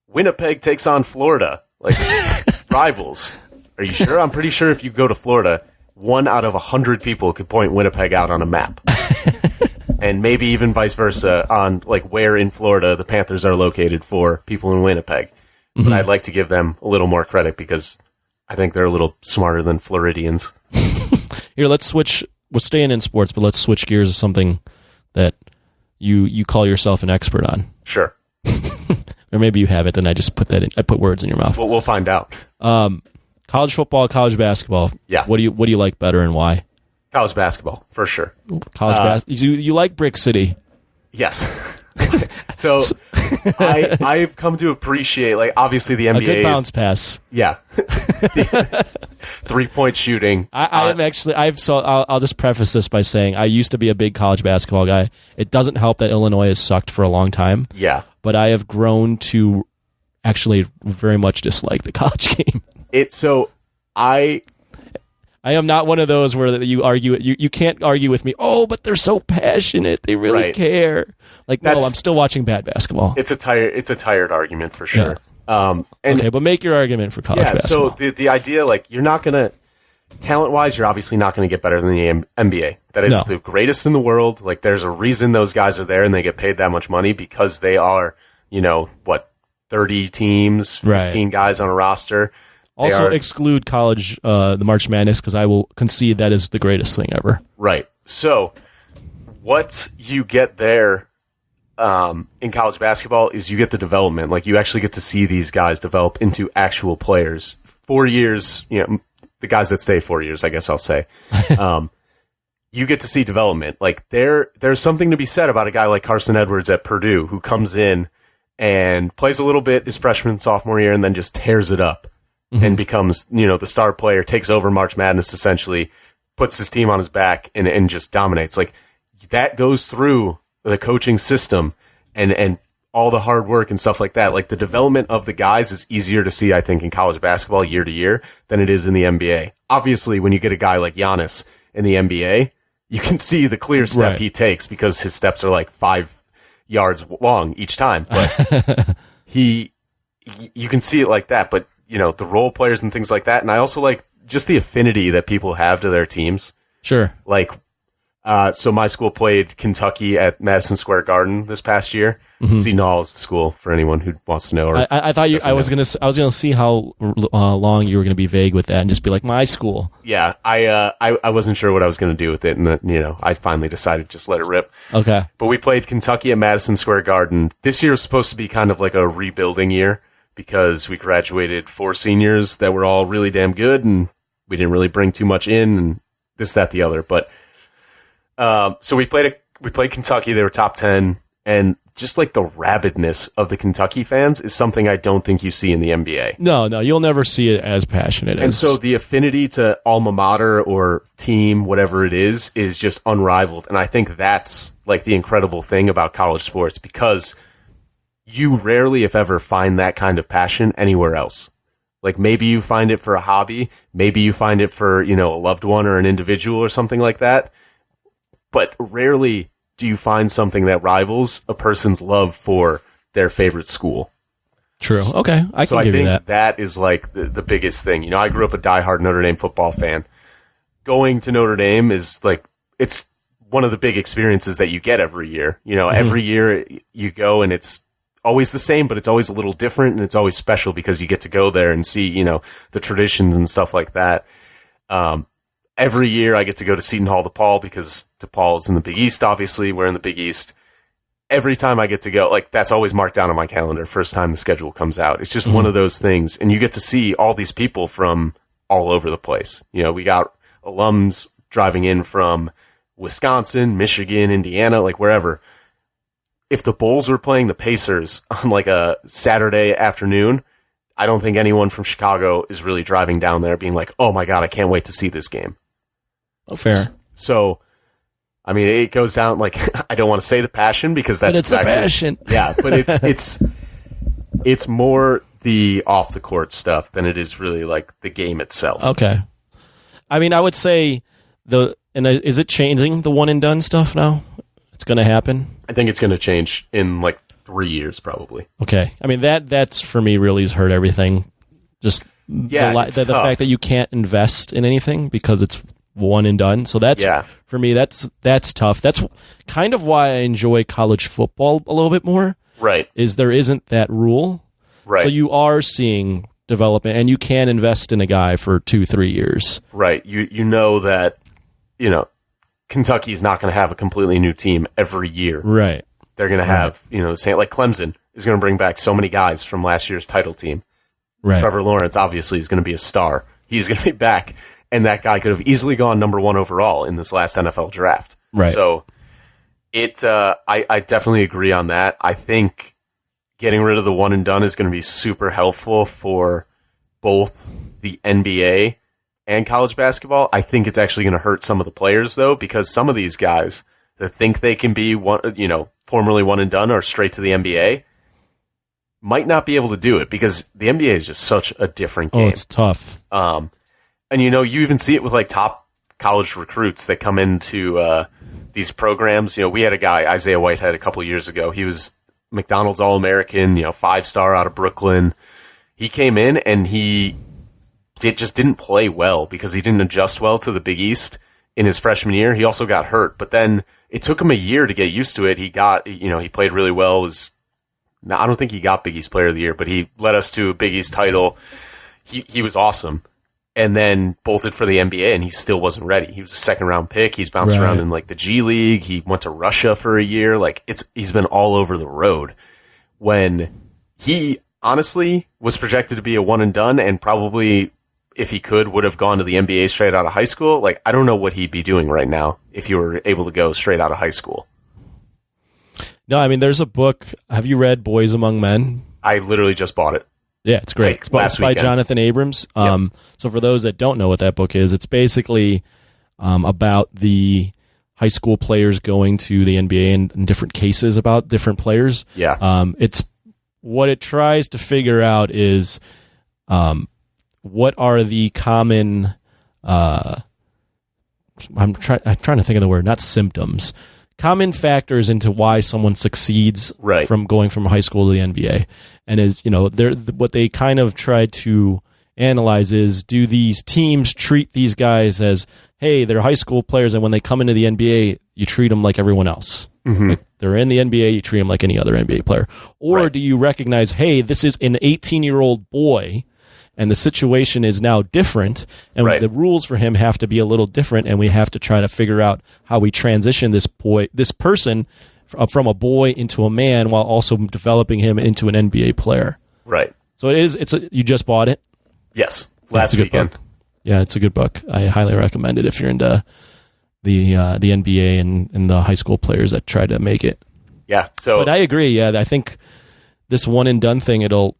Winnipeg takes on Florida. Rivals. Are you sure? I'm pretty sure if you go to Florida, 1 out of 100 people could point Winnipeg out on a map. And maybe even vice versa on where in Florida the Panthers are located for people in Winnipeg. But I'd like to give them a little more credit because I think they're a little smarter than Floridians. Here, let's switch. We're staying in sports, but let's switch gears to something that you call yourself an expert on. Sure. Or maybe you haven't, and I just put words in your mouth. Well, we'll find out. College football, college basketball. Yeah. What do you like better and why? College basketball, for sure. College basketball. You like Brick City? Yes. So I've come to appreciate, obviously the NBA. A good bounce pass. Yeah. 3-point shooting. I'll just preface this by saying I used to be a big college basketball guy. It doesn't help that Illinois has sucked for a long time. Yeah. But I have grown to actually very much dislike the college game. I am not one of those where you argue. You can't argue with me. Oh, but they're so passionate. They really care. No, I'm still watching bad basketball. It's a tired argument for sure. Okay, but make your argument for college basketball. So the idea, like, you're not going to, talent-wise, you're obviously not going to get better than the NBA. That is the greatest in the world. Like, there's a reason those guys are there and they get paid that much money because they are, 30 teams, 15 guys on a roster. Also exclude college, the March Madness, because I will concede that is the greatest thing ever. Right. So what you get there in college basketball is you get the development. Like, you actually get to see these guys develop into actual players. 4 years, the guys that stay 4 years, I guess I'll say. You get to see development. Like, there's something to be said about a guy like Carson Edwards at Purdue who comes in and plays a little bit his freshman, sophomore year, and then just tears it up and becomes, the star player, takes over March Madness essentially, puts his team on his back and just dominates. Like, that goes through the coaching system and all the hard work and stuff like that. Like, the development of the guys is easier to see, I think, in college basketball year to year than it is in the NBA. Obviously, when you get a guy like Giannis in the NBA, you can see the clear step he takes because his steps are like 5 yards long each time. But you can see it like that. But, the role players and things like that. And I also like just the affinity that people have to their teams. Sure. Like, so my school played Kentucky at Madison Square Garden this past year. Seton Hall is the school for anyone who wants to know. Or I thought I was gonna see how long you were gonna be vague with that and just be like, my school. Yeah, I wasn't sure what I was gonna do with it, and then I finally decided just let it rip. Okay, but we played Kentucky at Madison Square Garden. This year was supposed to be kind of like a rebuilding year because we graduated 4 seniors that were all really damn good, and we didn't really bring too much in, and this, that, the other. But so we played Kentucky. They were top 10, and just like the rabidness of the Kentucky fans is something I don't think you see in the NBA. No, you'll never see it as passionate. And so the affinity to alma mater or team, whatever it is just unrivaled. And I think that's like the incredible thing about college sports, because you rarely, if ever, find that kind of passion anywhere else. Like, maybe you find it for a hobby, maybe you find it for, a loved one or an individual or something like that. But rarely do you find something that rivals a person's love for their favorite school. True. Okay, I can give you that. That is like the biggest thing. I grew up a diehard Notre Dame football fan. Going to Notre Dame is like, it's one of the big experiences that you get every year. Every year you go and it's always the same, but it's always a little different, and it's always special because you get to go there and see, the traditions and stuff like that. Every year I get to go to Seton Hall DePaul because DePaul is in the Big East, obviously. We're in the Big East. Every time I get to go, like, that's always marked down on my calendar, first time the schedule comes out. It's just one of those things. And you get to see all these people from all over the place. We got alums driving in from Wisconsin, Michigan, Indiana, like wherever. If the Bulls were playing the Pacers on like a Saturday afternoon, I don't think anyone from Chicago is really driving down there being like, oh my God, I can't wait to see this game. Oh, fair. So, I mean, it goes down, like, I don't want to say the passion because that's exactly, a passion. Yeah, but it's more the off the court stuff than it is really like the game itself. Okay. I mean, I would say is it changing the one and done stuff now? It's going to happen. I think it's going to change in like 3 years, probably. Okay. I mean, that's for me really has hurt everything. Just the fact that you can't invest in anything because it's one and done. So that's for me, that's tough. That's kind of why I enjoy college football a little bit more. Right. Is there isn't that rule. Right. So you are seeing development, and you can invest in a guy for 2-3 years. Right. You know that, Kentucky's not going to have a completely new team every year. Right. They're going to have, the same, like Clemson is going to bring back so many guys from last year's title team. Right. Trevor Lawrence obviously is going to be a star. He's going to be back, and that guy could have easily gone number 1 overall in this last NFL draft. Right. So I definitely agree on that. I think getting rid of the one and done is going to be super helpful for both the NBA and college basketball. I think it's actually going to hurt some of the players, though, because some of these guys that think they can be formerly one and done or straight to the NBA might not be able to do it because the NBA is just such a different game. Oh, it's tough. And you even see it with like top college recruits that come into these programs. We had a guy, Isaiah Whitehead, a couple of years ago. He was McDonald's All-American, 5-star out of Brooklyn. he came in and he just didn't play well because he didn't adjust well to the Big East in his freshman year. He also got hurt, but then it took him a year to get used to it. He played really well. I don't think he got Big East Player of the Year, but he led us to a Big East title. He was awesome. And then bolted for the NBA, and he still wasn't ready. He was a second-round pick. He's bounced around in like the G League. He went to Russia for a year. Like he's been all over the road. When he honestly was projected to be a one and done, and probably if he would have gone to the NBA straight out of high school. Like I don't know what he'd be doing right now if he were able to go straight out of high school. No, I mean there's a book. Have you read Boys Among Men? I literally just bought it. Yeah, it's great. It's by Jonathan Abrams. So for those that don't know what that book is, it's basically about the high school players going to the NBA and different cases about different players. Yeah. It's what it tries to figure out is what are the common I'm trying to think of the word, not symptoms. Common factors into why someone succeeds from going from high school to the NBA. And what they kind of try to analyze is, do these teams treat these guys as, hey, they're high school players, and when they come into the NBA, you treat them like everyone else. Mm-hmm. Like they're in the NBA, you treat them like any other NBA player. Or do you recognize, hey, this is an 18-year-old boy, and the situation is now different, and the rules for him have to be a little different, and we have to try to figure out how we transition this person from a boy into a man while also developing him into an NBA player. Right. So you just bought it? Yes, last weekend. Yeah, it's a good book. I highly recommend it if you're into the NBA and the high school players that try to make it. Yeah. But I agree. Yeah, I think this one and done thing, it'll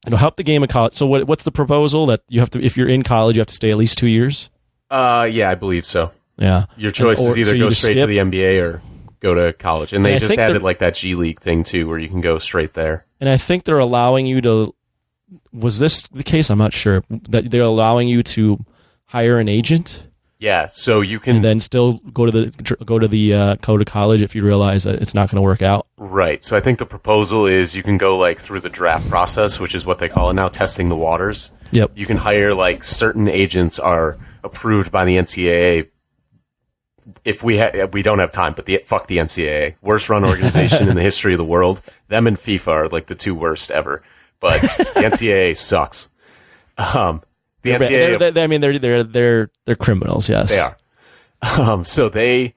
help the game of college. So what's the proposal that you have to, if you're in college, you have to stay at least 2 years? Yeah, I believe so. Yeah. Your choice is either go straight to the NBA or go to college. And they just added like that G League thing too, where you can go straight there. And I think they're allowing you to, was this the case? I'm not sure. That they're allowing you to hire an agent? Yeah, so you can and then still go to college if you realize that it's not going to work out. Right. So I think the proposal is you can go like through the draft process, which is what they call it now, testing the waters. Yep. You can hire like certain agents are approved by the NCAA. If we don't have time, but fuck the NCAA, worst run organization in the history of the world. Them and FIFA are like the two worst ever. But the NCAA sucks. The NCAA, they're criminals. Yes, they are. So they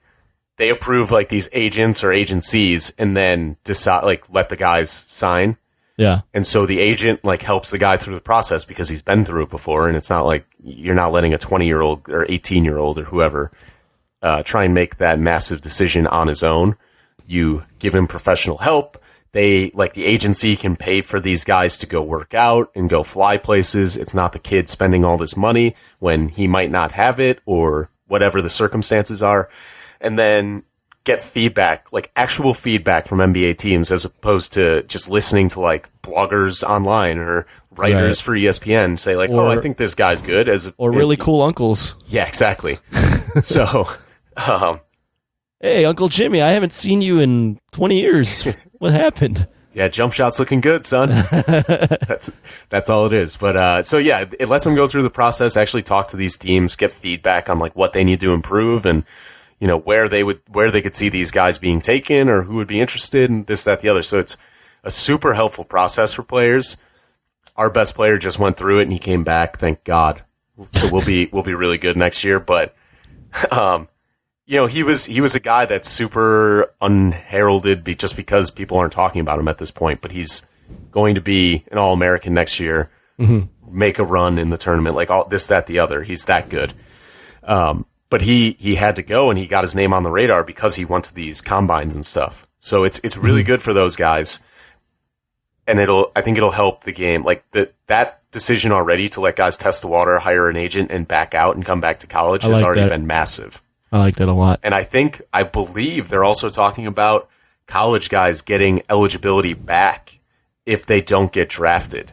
approve like these agents or agencies, and then decide like let the guys sign. Yeah, and so the agent like helps the guy through the process because he's been through it before, and it's not like you're not letting a 20-year-old or 18-year-old or whoever try and make that massive decision on his own. You give him professional help. The agency can pay for these guys to go work out and go fly places. It's not the kid spending all this money when he might not have it or whatever the circumstances are. And then get feedback, like actual feedback from NBA teams as opposed to just listening to like bloggers online or writers for ESPN say like, I think this guy's good. Or really cool uncles. Yeah, exactly. So, hey, Uncle Jimmy, I haven't seen you in 20 years. What happened? Yeah, jump shot's looking good, son. That's all it is. But so yeah, it lets them go through the process, actually talk to these teams, get feedback on like what they need to improve, and where they could see these guys being taken or who would be interested in this, that, the other. So it's a super helpful process for players. Our best player just went through it and he came back, thank God. So we'll be really good next year. But he was a guy that's super unheralded just because people aren't talking about him at this point. But he's going to be an All-American next year, make a run in the tournament, like all this, that, the other. He's that good. But he had to go, and he got his name on the radar because he went to these combines and stuff. So it's really good for those guys, and I think it'll help the game. Like that decision already to let guys test the water, hire an agent, and back out and come back to college has already been massive. I like that a lot. And I believe they're also talking about college guys getting eligibility back if they don't get drafted.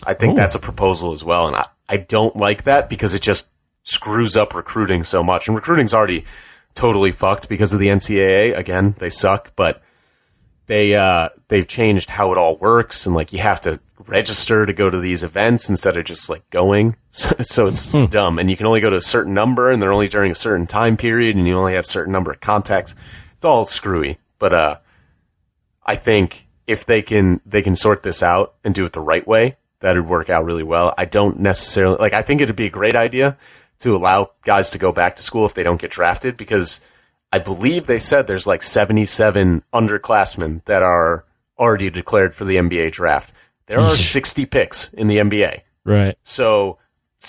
I think that's a proposal as well. And I don't like that because it just screws up recruiting so much. And recruiting's already totally fucked because of the NCAA. Again, they suck, but they've changed how it all works. And like you have to register to go to these events instead of just like going. So it's dumb. And you can only go to a certain number, and they're only during a certain time period, and you only have a certain number of contacts. It's all screwy. But I think if they can sort this out and do it the right way, that would work out really well. I don't necessarily like. I think it'd be a great idea to allow guys to go back to school if they don't get drafted, because I believe they said there's like 77 underclassmen that are already declared for the NBA draft. There are 60 picks in the NBA. Right. So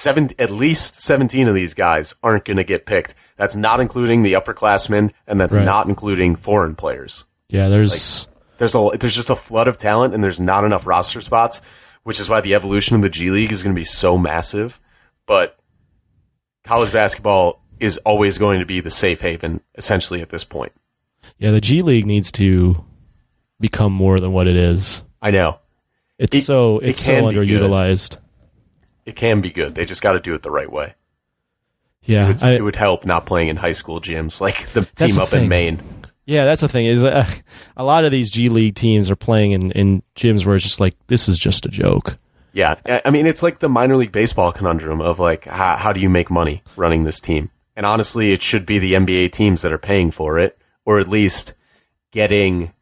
at least 17 of these guys aren't going to get picked. That's not including the upperclassmen, and that's not including foreign players. Yeah, there's just a flood of talent, and there's not enough roster spots, which is why the evolution of the G League is going to be so massive. But college basketball is always going to be the safe haven, essentially, at this point. Yeah, the G League needs to become more than what it is. I know. It's so underutilized. It can be good. They just got to do it the right way. Yeah, it would help not playing in high school gyms like the team up in Maine. Yeah, that's the thing. Is a lot of these G League teams are playing in gyms where it's just like, this is just a joke. Yeah, I mean, it's like the minor league baseball conundrum of like, how do you make money running this team? And honestly, it should be the NBA teams that are paying for it, or at least getting,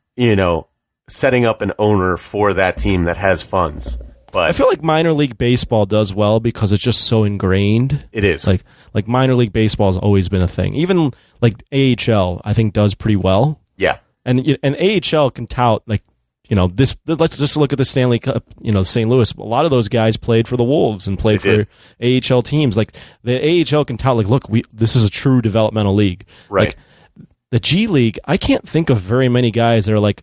setting up an owner for that team that has funds. But I feel like minor league baseball does well because it's just so ingrained. It is. Like minor league baseball has always been a thing. Even like AHL, I think, does pretty well. Yeah. And AHL can tout like, this. Let's just look at the Stanley Cup. St. Louis. A lot of those guys played for the Wolves and played for AHL teams. Like the AHL can tout like, look, this is a true developmental league. Right. Like, the G League, I can't think of very many guys that are like,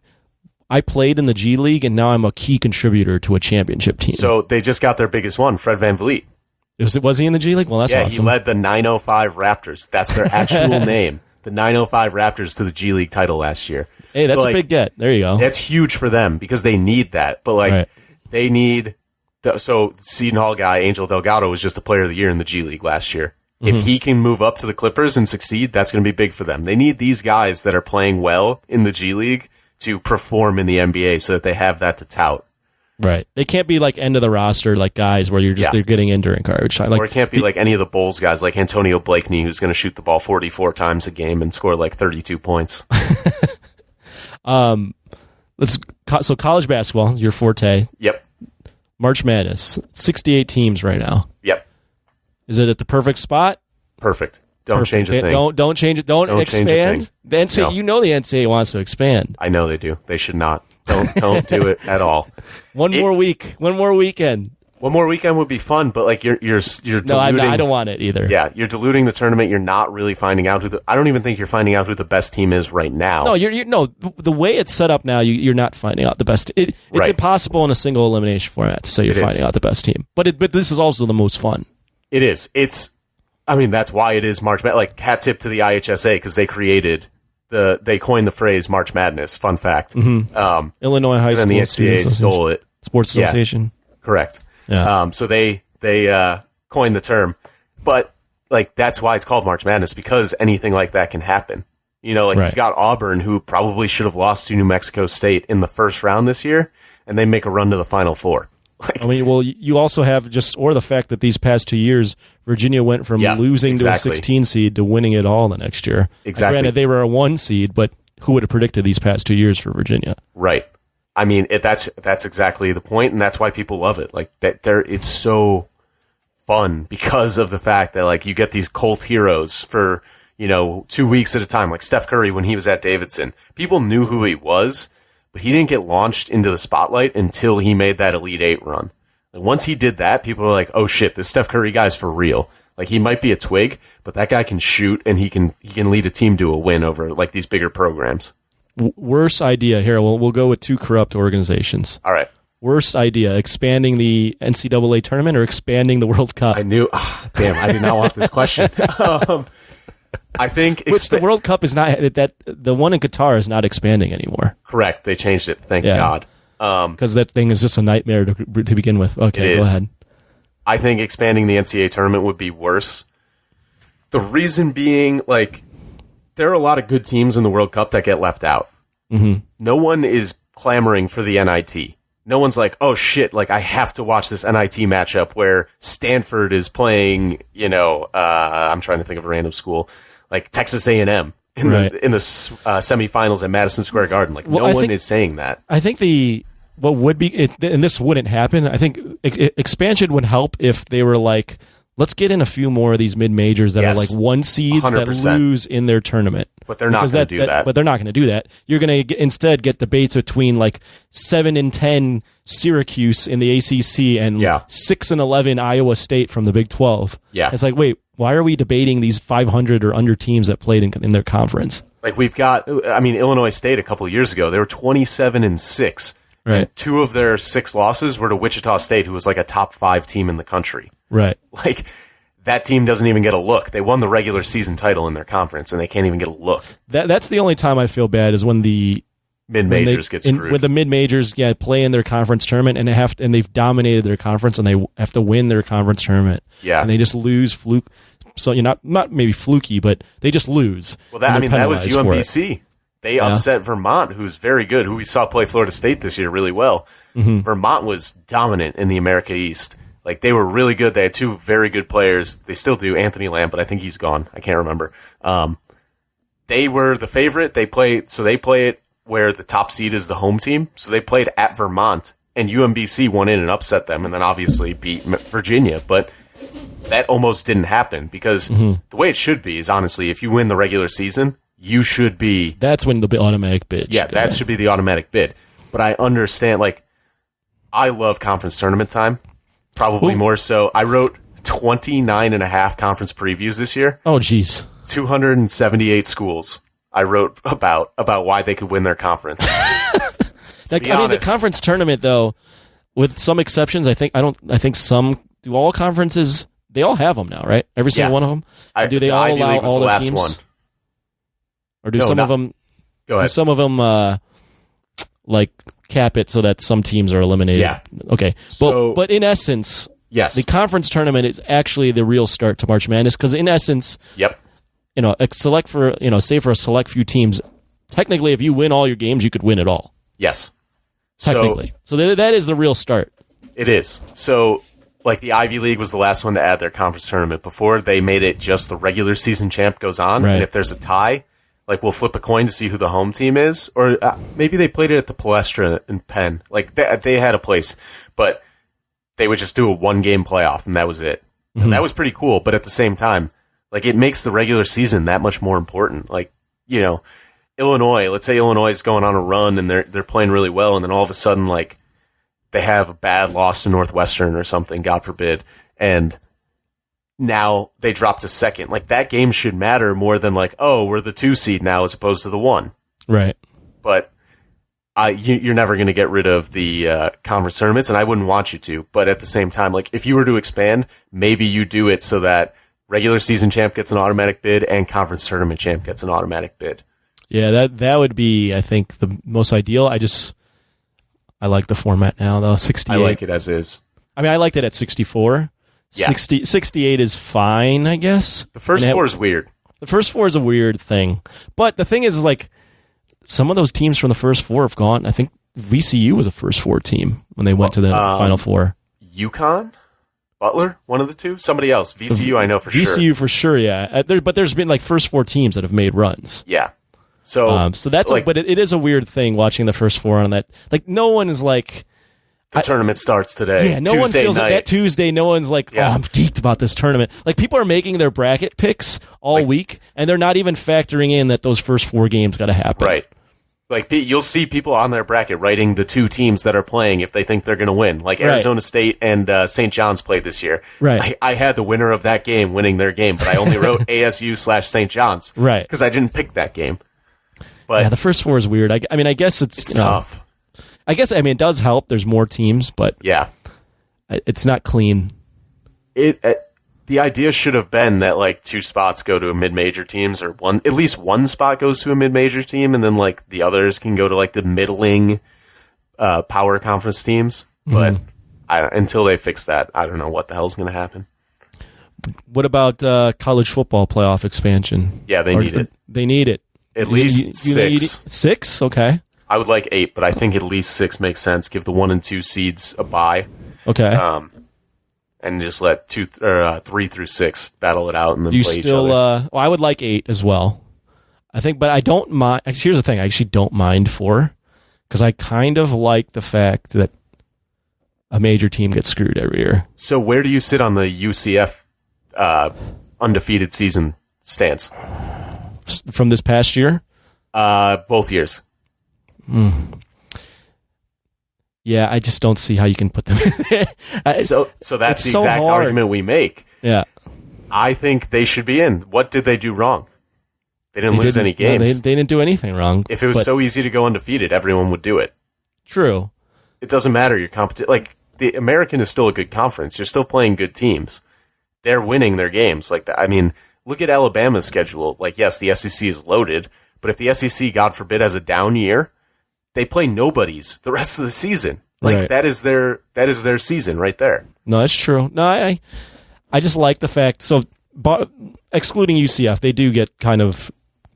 I played in the G League and now I'm a key contributor to a championship team. So they just got their biggest one, Fred VanVleet. Was he in the G League? Well, that's awesome. He led the 905 Raptors. That's their actual name. The 905 Raptors to the G League title last year. Hey, that's a big get. There you go. That's huge for them because they need that. But they need so Seton Hall guy Angel Delgado was just the player of the year in the G League last year. Mm-hmm. If he can move up to the Clippers and succeed, that's going to be big for them. They need these guys that are playing well in the G League to perform in the NBA so that they have that to tout. Right. They can't be like end of the roster like guys where they're getting in during garbage time. Or it can't be like any of the Bulls guys like Antonio Blakeney who's going to shoot the ball 44 times a game and score like 32 points. So college basketball, your forte. Yep. March Madness, 68 teams right now. Yep. Is it at the perfect spot? Perfect. Don't change a thing. Don't change it. Don't expand. The NCAA, no. The NCAA wants to expand. I know they do. They should not. Don't do it at all. One more week. One more weekend. One more weekend would be fun, but like you're diluting. No, I don't want it either. Yeah, you're diluting the tournament. You're not really finding out I don't even think you're finding out who the best team is right now. No, the way it's set up now, you're not finding out the best. It's impossible in a single elimination format to say you're finding out the best team. But this is also the most fun. It is. That's why it is March Madness. Like, hat tip to the IHSA because they coined the phrase March Madness. Fun fact. Mm-hmm. Illinois High School. And the NCAA stole it. Sports Association. Correct. Yeah. So they coined the term, but like that's why it's called March Madness because anything like that can happen. You've got Auburn who probably should have lost to New Mexico State in the first round this year, and they make a run to the Final Four. You also have the fact that these past 2 years, Virginia went from losing to a 16 seed to winning it all the next year. Exactly. Granted, they were a 1 seed, but who would have predicted these past 2 years for Virginia? Right. I mean, that's exactly the point, and that's why people love it. Like it's so fun because of the fact that like you get these cult heroes for 2 weeks at a time. Like Steph Curry when he was at Davidson, people knew who he was. But he didn't get launched into the spotlight until he made that Elite Eight run. And once he did that, people were like, oh shit, this Steph Curry guy's for real. Like, he might be a twig, but that guy can shoot and he can lead a team to a win over like these bigger programs. Worst idea here. We'll go with 2 corrupt organizations. All right. Worst idea, expanding the NCAA tournament or expanding the World Cup? I knew. Damn, I did not want this question. I think the World Cup is not that the one in Qatar is not expanding anymore. Correct. They changed it. Thank God. Because that thing is just a nightmare to begin with. Okay, go ahead. I think expanding the NCAA tournament would be worse. The reason being, like, there are a lot of good teams in the World Cup that get left out. Mm-hmm. No one is clamoring for the NIT. no one's like, oh shit, like I have to watch this NIT matchup where Stanford is playing, I'm trying to think of a random school, like Texas A&M in the semifinals at Madison Square Garden. Like no one is saying that. I think what would be, and this wouldn't happen, I think expansion would help if they were like, let's get in a few more of these mid-majors that are like 1 seeds 100%. That lose in their tournament. But they're not going to do that. But they're not going to do that. You're going to instead get debates between like 7-10 Syracuse in the ACC and 6-11 Iowa State from the Big 12. Yeah. It's like, wait, why are we debating these 500 or under teams that played in their conference? Like we've got, Illinois State a couple of years ago, they were 27-6. Right. And 2 of their 6 losses were to Wichita State, who was like a top 5 team in the country. Right. Like, that team doesn't even get a look. They won the regular season title in their conference, and they can't even get a look. That's the only time I feel bad is when the mid-majors get screwed. When the mid-majors play in their conference tournament, and they've dominated their conference, and they have to win their conference tournament. Yeah. And they just lose fluke. So you're not maybe fluky, but they just lose. Well, that was UMBC. They upset Vermont, who's very good, who we saw play Florida State this year really well. Mm-hmm. Vermont was dominant in the America East. Like, they were really good. They had 2 very good players. They still do. Anthony Lamb, but I think he's gone. I can't remember. They were the favorite. They play it where the top seed is the home team. So they played at Vermont, and UMBC won in and upset them, and then obviously beat Virginia. But that almost didn't happen because the way it should be is, honestly, if you win the regular season, you should be... That's when the automatic bid. Yeah, that should be the automatic bid. But I understand, like, I love conference tournament time. Probably more so. I wrote 29 and a half conference previews this year. Oh, geez. 278 schools I wrote about why they could win their conference. The conference tournament, though, with some exceptions, I think some... Do all conferences... They all have them now, right? Every single one of them? Do they all Ivy allow League was all the the last teams? one. Or do some of them... Go ahead. Do some of them, like, cap it so that some teams are eliminated? Yeah. Okay. But in essence... Yes. The conference tournament is actually the real start to March Madness because, in essence, say for a select few teams, technically, if you win all your games, you could win it all. Yes. Technically. So that is the real start. It is. So, like, the Ivy League was the last one to add their conference tournament. Before, they made it just the regular season champ goes on. Right. And if there's a tie, like, we'll flip a coin to see who the home team is. Or maybe they played it at the Palestra in Penn. Like, they had a place. But... they would just do a 1-game playoff, and that was it. Mm-hmm. And that was pretty cool, but at the same time, like, it makes the regular season that much more important. Like, Illinois, let's say Illinois is going on a run, and they're playing really well, and then all of a sudden, like, they have a bad loss to Northwestern or something, God forbid, and now they drop to second. Like, that game should matter more than, like, oh, we're the 2 seed now as opposed to the 1. Right. But... you're never going to get rid of the conference tournaments, and I wouldn't want you to. But at the same time, like, if you were to expand, maybe you do it so that regular season champ gets an automatic bid and conference tournament champ gets an automatic bid. Yeah, that would be, I think, the most ideal. I like the format now, though. 68. I like it as is. I mean, I liked it at 64. Yeah. 68 is fine, I guess. The first 4 is weird. The first 4 is a weird thing. But the thing is, like, some of those teams from the first 4 have gone. I think VCU was a first 4 team when they went to the Final Four. UConn? Butler? One of the 2? Somebody else. VCU, I know for sure. VCU for sure, yeah. But there's been like first 4 teams that have made runs. Yeah. So that's like, but it is a weird thing watching the first 4 on that. Like, no one is like... The tournament starts today. Yeah, no one feels like that Tuesday. No one's like, oh, I'm geeked about this tournament. Like, people are making their bracket picks all week, and they're not even factoring in that those first 4 games got to happen. Right. Like, you'll see people on their bracket writing the 2 teams that are playing if they think they're going to win. Like, Arizona State and St. John's played this year. Right. I had the winner of that game winning their game, but I only wrote ASU/St. John's. Right. Because I didn't pick that game. But yeah, the first 4 is weird. I mean, I guess it's tough. It does help. There's more teams, but yeah, it's not clean. The idea should have been that, like, 2 spots go to a mid-major teams, or at least 1 spot goes to a mid-major team, and then, like, the others can go to, like, the middling power conference teams. But until they fix that, I don't know what the hell's going to happen. What about college football playoff expansion? Yeah, they need it. They need it. At least 6. 6? Okay. I would like 8, but I think at least 6 makes sense. Give the 1 and 2 seeds a bye. Okay. And just let 3 through 6 battle it out and then play each other. Well, I would like 8 as well. I think, but I don't mind. Here's the thing: I actually don't mind 4 because I kind of like the fact that a major team gets screwed every year. So where do you sit on the UCF undefeated season stance from this past year? Both years. Yeah, I just don't see how you can put them in there. So that's the exact argument we make. Yeah. I think they should be in. What did they do wrong? They didn't lose any games. No, they didn't do anything wrong. If it was so easy to go undefeated, everyone would do it. True. It doesn't matter your competition. Like, the American is still a good conference. You're still playing good teams. They're winning their games. Like, I mean, look at Alabama's schedule. Like, yes, the SEC is loaded, but if the SEC, God forbid, has a down year, they play nobodies the rest of the season. Like, right. that is their season right there. No, that's true. No, I just like the fact. So, excluding UCF, they do get kind of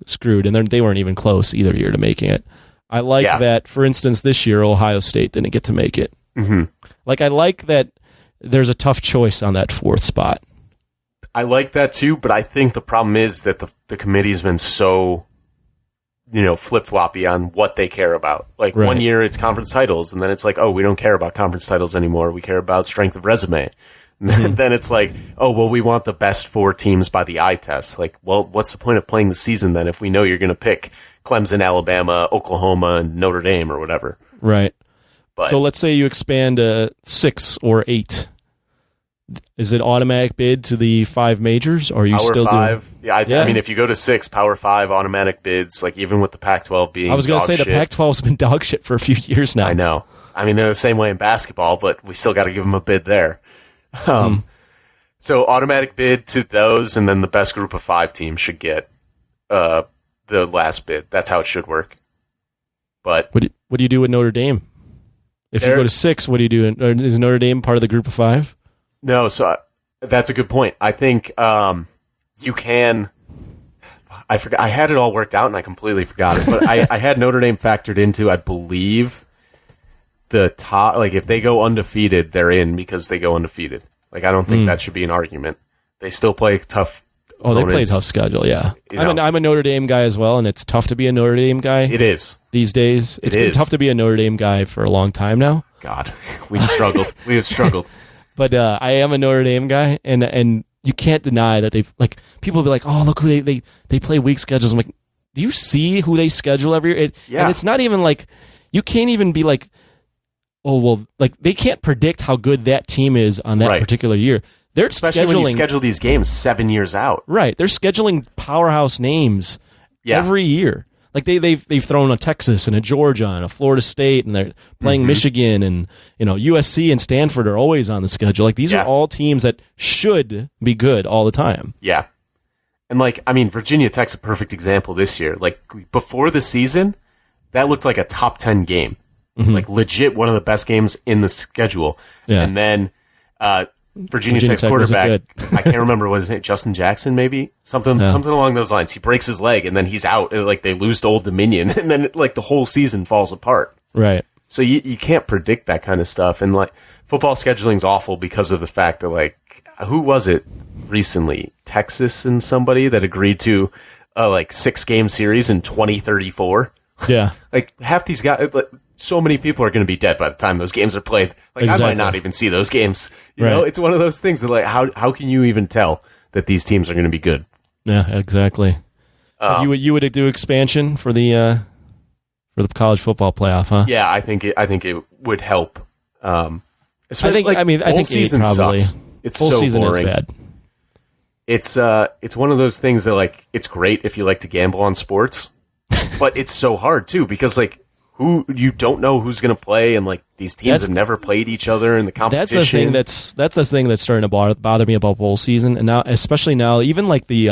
screwed, and they weren't even close either year to making it. I like that, for instance, this year, Ohio State didn't get to make it. Mm-hmm. Like, I like that there's a tough choice on that 4th spot. I like that too, but I think the problem is that the committee's been so, flip-floppy on what they care about. Like, one year it's conference titles, and then it's like, oh, we don't care about conference titles anymore. We care about strength of resume. And then it's like, oh, well, we want the best 4 teams by the eye test. Like, well, what's the point of playing the season then if we know you're going to pick Clemson, Alabama, Oklahoma, and Notre Dame or whatever? Right. But, so let's say you expand to 6 or 8. Is it automatic bid to the 5 majors, or are you still 5? doing? I mean, if you go to 6, Power 5, automatic bids, like even with the Pac-12 being I was going to say shit. The Pac-12's been dog shit for a few years now. I know. I mean, they're the same way in basketball, but we still got to give them a bid there. So automatic bid to those, and then the best group of 5 teams should get the last bid. That's how it should work. But what do you do with Notre Dame? If you go to 6, what do you do? Is Notre Dame part of the group of 5? No, so that's a good point. I think you can. I forgot. I had it all worked out, and I completely forgot it. But I had Notre Dame factored into, I believe, the top. Like, if they go undefeated, they're in because they go undefeated. Like, I don't think that should be an argument. They still play tough. Oh, they play a tough schedule. Yeah, I'm a Notre Dame guy as well, and it's tough to be a Notre Dame guy. It is these days. It's been tough to be a Notre Dame guy for a long time now. God, we've struggled. We have struggled. But I am a Notre Dame guy, and you can't deny that they've, like, people will be like, oh, look who they play weak schedules. I'm like, do you see who they schedule every year? And it's not even like, you can't even be like, oh, well, like, they can't predict how good that team is on that particular year. They're especially when you schedule these games 7 years out. Right. They're scheduling powerhouse names every year. Like, they've thrown a Texas and a Georgia and a Florida State, and they're playing Michigan, and USC and Stanford are always on the schedule. Like, these are all teams that should be good all the time. Yeah. And, like, I mean, Virginia Tech's a perfect example this year. Like, before the season, that looked like a top 10 game. Like, legit one of the best games in the schedule. Yeah. And then Virginia Tech's quarterback, I can't remember what his name, Justin Jackson, maybe? Something along those lines. He breaks his leg, and then he's out. Like, they lose to Old Dominion, and then, like, the whole season falls apart. Right. So you can't predict that kind of stuff. And, like, football scheduling's awful because of the fact that, like, who was it recently? Texas and somebody that agreed to a, like, 6-game series in 2034? Yeah. Like, half these guys... So many people are going to be dead by the time those games are played. Like, I might not even see those games. You know, it's one of those things that, like, how can you even tell that these teams are going to be good? Yeah, exactly. You would do expansion for the college football playoff, huh? Yeah, I think it would help. I think 8 probably. Sucks. It's full so season boring. is bad. It's one of those things that, like, it's great if you like to gamble on sports, but it's so hard too because, like, you don't know who's going to play, and, like, these teams have never played each other in the competition. That's the thing that's starting to bother me about bowl season, and now, especially now, even like the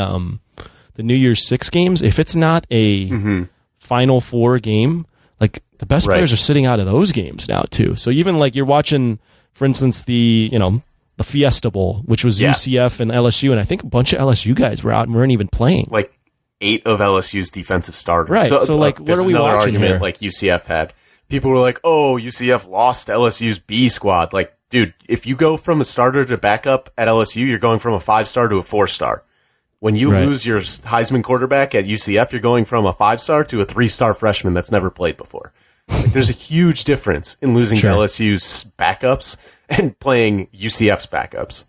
New Year's 6 games, if it's not a Final Four game, like, the best players are sitting out of those games now too. So even, like, you're watching, for instance, the Fiesta Bowl, which was UCF and LSU, and I think a bunch of LSU guys were out and weren't even playing. Like, 8 of LSU's defensive starters. Right. So like, what are we another watching argument here? like UCF had. People were like, "Oh, UCF lost to LSU's B squad." Like, dude, if you go from a starter to backup at LSU, you're going from a 5-star to a 4-star. When you lose your Heisman quarterback at UCF, you're going from a 5-star to a 3-star freshman that's never played before. Like, there's a huge difference in losing to LSU's backups and playing UCF's backups.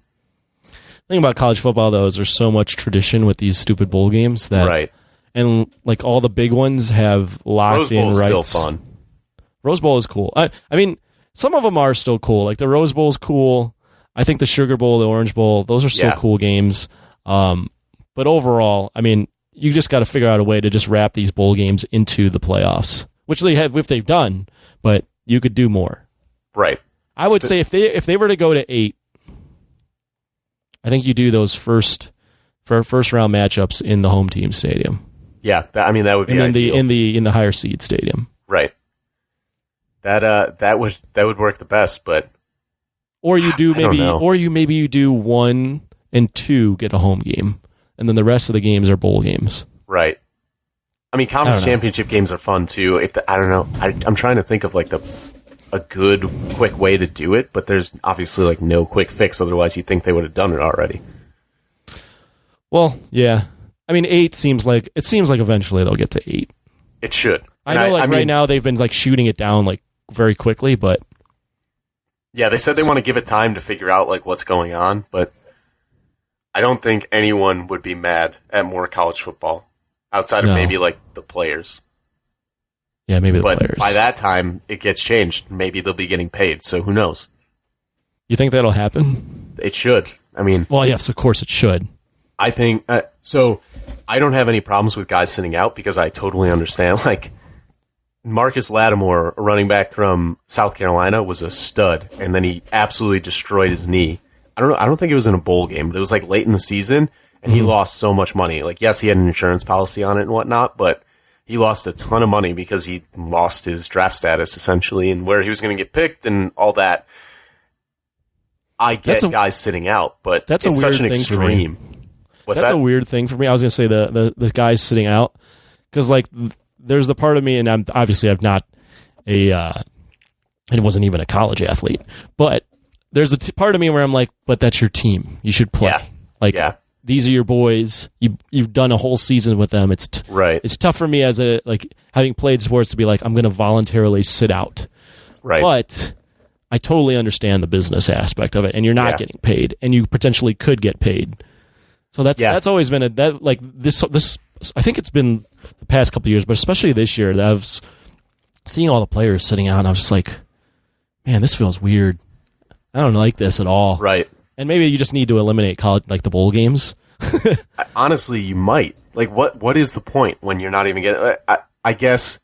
The thing about college football, though, is there's so much tradition with these stupid bowl games that, and like all the big ones have locked in rights. Rose Bowl's still fun. Rose Bowl is cool. I mean, some of them are still cool. Like the Rose Bowl is cool. I think the Sugar Bowl, the Orange Bowl, those are still cool games. But overall, I mean, you just got to figure out a way to just wrap these bowl games into the playoffs, which they have if they've done. But you could do more. Right. I would say if they were to go to 8, I think you do those first round matchups in the home team stadium. Yeah, that would be ideal. in the higher seed stadium. Right. That would work the best, but or you do maybe you do 1 and 2 get a home game, and then the rest of the games are bowl games. Right. I mean, conference championship games are fun too. I don't know. I'm trying to think of like a good quick way to do it, but there's obviously like no quick fix. Otherwise, you'd think they would have done it already. Well, yeah. I mean, 8 seems like eventually they'll get to 8. It should. I know, right now they've been like shooting it down like very quickly, but yeah, they said they want to give it time to figure out like what's going on, but I don't think anyone would be mad at more college football outside of maybe like the players. Yeah, maybe the players. But by that time, it gets changed. Maybe they'll be getting paid, so who knows? You think that'll happen? It should. I mean, well, yes, of course it should. I think so. I don't have any problems with guys sitting out because I totally understand. Like Marcus Lattimore, a running back from South Carolina, was a stud, and then he absolutely destroyed his knee. I don't think it was in a bowl game, but it was like late in the season, and he lost so much money. Like, yes, he had an insurance policy on it and whatnot, but he lost a ton of money because he lost his draft status essentially, and where he was going to get picked and all that. I get guys sitting out, but that's it's a weird such an thing extreme. That's a weird thing for me. I was going to say the guys sitting out because like there's the part of me, and I'm not it wasn't even a college athlete, but there's a part of me where I'm like, but that's your team. You should play. These are your boys. You've done a whole season with them. It's It's tough for me as having played sports to be like, I'm going to voluntarily sit out. Right. But I totally understand the business aspect of it, and you're not getting paid, and you potentially could get paid. So that's always been this. I think it's been the past couple of years, but especially this year, that I was seeing all the players sitting out, and I was just like, man, this feels weird. I don't like this at all. Right. And maybe you just need to eliminate college, like the bowl games. Honestly, you might. Like, what is the point when you're not even getting? I guess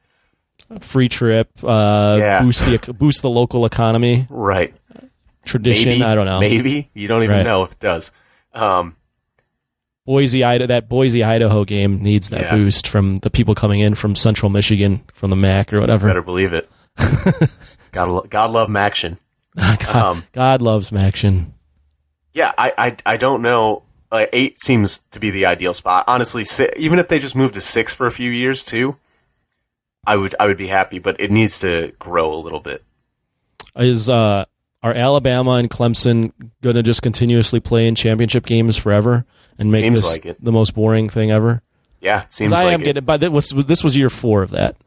free trip, boost the local economy. Right. Tradition. Maybe, I don't know. Maybe you don't even know if it does. Boise, Idaho game needs that boost from the people coming in from Central Michigan, from the MAC or whatever. Better believe it. God love Maction. God loves Maction. Yeah, I don't know. 8 seems to be the ideal spot. Honestly, even if they just move to 6 for a few years too, I would be happy. But it needs to grow a little bit. Are Alabama and Clemson going to just continuously play in championship games forever and make this the most boring thing ever? Yeah, it seems like it. But this was year 4 of that.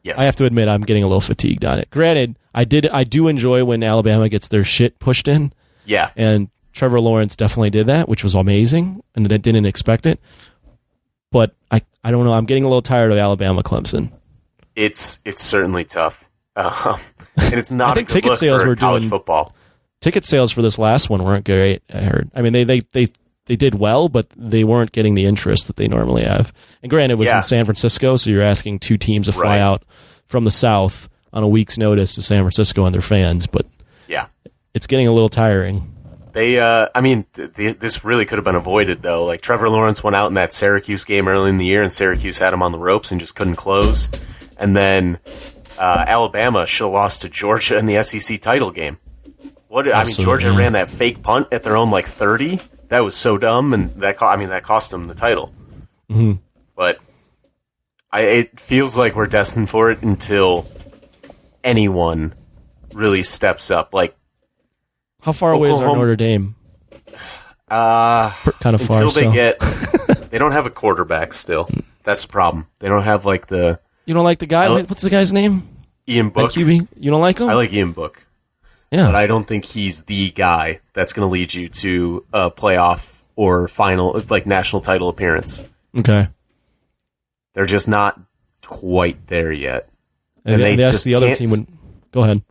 Yes. I have to admit I'm getting a little fatigued on it. Granted, I do enjoy when Alabama gets their shit pushed in. Yeah. And Trevor Lawrence definitely did that, which was amazing, and I didn't expect it. But I don't know. I'm getting a little tired of Alabama Clemson. It's certainly tough. And it's not I think a good ticket look sales for were college doing, football. Ticket sales for this last one weren't great, I heard. I mean, they did well, but they weren't getting the interest that they normally have. And granted, it was in San Francisco, so you're asking 2 teams to fly out from the South on a week's notice to San Francisco and their fans, but it's getting a little tiring. This really could have been avoided, though. Like, Trevor Lawrence went out in that Syracuse game early in the year, and Syracuse had him on the ropes and just couldn't close. And then Alabama should have lost to Georgia in the SEC title game. Georgia ran that fake punt at their own 30. That was so dumb, and that cost them the title. Mm-hmm. But it feels like we're destined for it until anyone really steps up. Like, how far away is our Notre Dame? Kind of far. Until they get, they don't have a quarterback still. That's the problem. They don't have like the. You don't like the guy? What's the guy's name? Ian Book. QB? You don't like him? I like Ian Book. Yeah, but I don't think he's the guy that's going to lead you to a playoff or final, like national title appearance. Okay. They're just not quite there yet. And they just the other team would go ahead.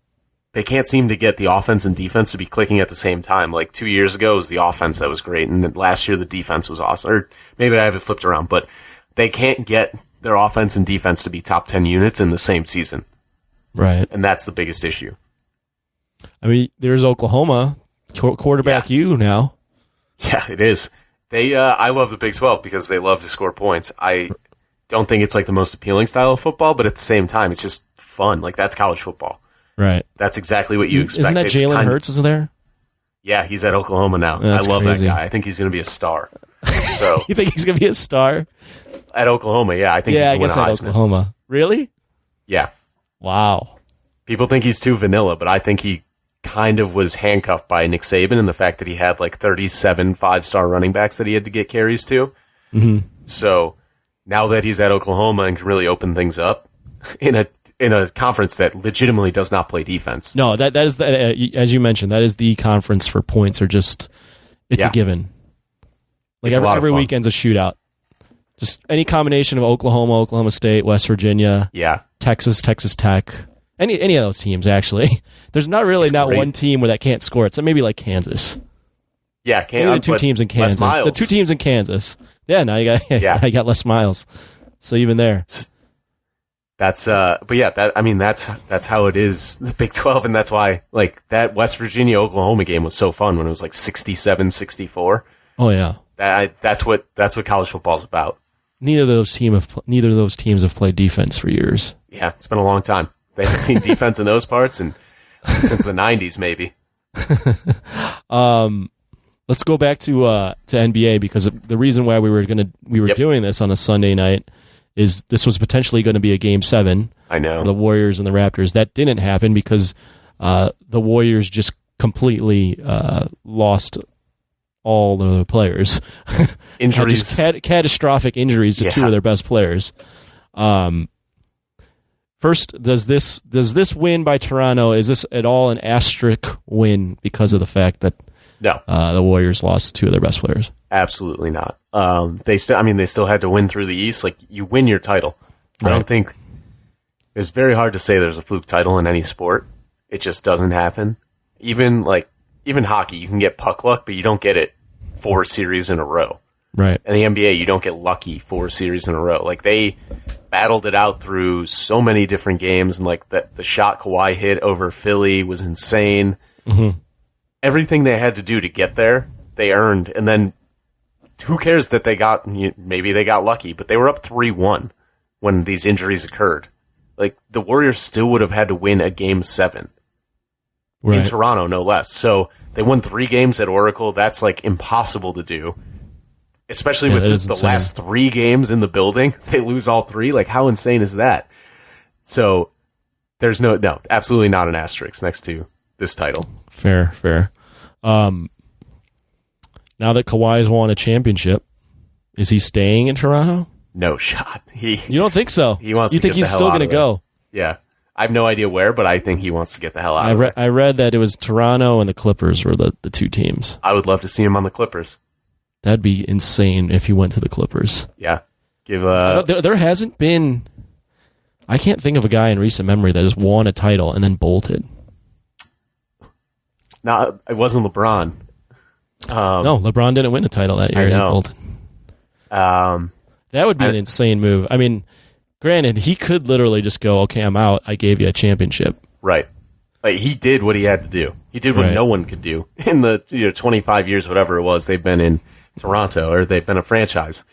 They can't seem to get the offense and defense to be clicking at the same time. Like 2 years ago, it was the offense that was great, and then last year the defense was awesome. Or maybe I have it flipped around, but they can't get their offense and defense to be top 10 units in the same season. Right. And that's the biggest issue. I mean, there's Oklahoma, quarterback you now. Yeah, it is. I love the Big 12 because they love to score points. I don't think it's like the most appealing style of football, but at the same time, it's just fun. Like, that's college football. Right. That's exactly what you expect. Isn't that Jalen Hurts is there? Yeah, he's at Oklahoma now. I love crazy. That guy. I think he's going to be a star. So you think he's going to be a star? At Oklahoma, yeah. I think he can win a Heisman. At Oklahoma. Really? Yeah. Wow. People think he's too vanilla, but I think he kind of was handcuffed by Nick Saban and the fact that he had like 37 five-star running backs that he had to get carries to. Mm-hmm. So now that he's at Oklahoma and can really open things up in a conference that legitimately does not play defense. No, that is as you mentioned, that is the conference for points are just it's a given. Like every weekend's a shootout. Just any combination of Oklahoma, Oklahoma State, West Virginia, Texas, Texas Tech, any of those teams actually. There's not one team where that can't score. It's maybe like Kansas. Yeah, the two teams in Kansas. The two teams in Kansas. Yeah, now you got Les Miles. So even there. That's but yeah, that's how it is, the Big 12, and that's why like that West Virginia Oklahoma game was so fun when it was like 67-64. Oh yeah. That's what college football's about. Neither of those teams have played defense for years. Yeah, it's been a long time. They haven't seen defense in those parts and since the 90s maybe. Let's go back to NBA because the reason why we were doing this on a Sunday night is this was potentially going to be a Game 7. I know. The Warriors and the Raptors. That didn't happen because the Warriors just completely lost all the players. Injuries. Catastrophic injuries to two of their best players. First, does this win by Toronto, is this at all an asterisk win because of the fact that no, the Warriors lost two of their best players? Absolutely not. They still had to win through the East. Like, you win your title. Right. I don't think it's very hard to say there's a fluke title in any sport. It just doesn't happen. Even hockey, you can get puck luck, but you don't get it 4 series in a row. Right. In the NBA, you don't get lucky 4 series in a row. Like, they battled it out through so many different games, and like the shot Kawhi hit over Philly was insane. Mm-hmm. Everything they had to do to get there, they earned. And then who cares that maybe they got lucky, but they were up 3-1 when these injuries occurred. Like, the Warriors still would have had to win a Game 7 in Toronto, no less. So they won 3 games at Oracle. That's like impossible to do, especially with the last 3 games in the building. They lose all 3. Like, how insane is that? So there's no, absolutely not an asterisk next to this title. Fair. Now that Kawhi's won a championship, is he staying in Toronto? No shot. You don't think so? He wants. You think he's still going to go? Yeah, I have no idea where, but I think he wants to get the hell out of there. I read that it was Toronto and the Clippers were the 2 teams. I would love to see him on the Clippers. That'd be insane if he went to the Clippers. Yeah, there hasn't been. I can't think of a guy in recent memory that has won a title and then bolted. No, it wasn't LeBron. No, LeBron didn't win a title that year. I know. That would be an insane move. I mean, granted, he could literally just go, "Okay, I'm out. I gave you a championship." Right. Like, he did what he had to do. He did what no one could do in the 25 years, whatever it was, they've been in Toronto, or they've been a franchise.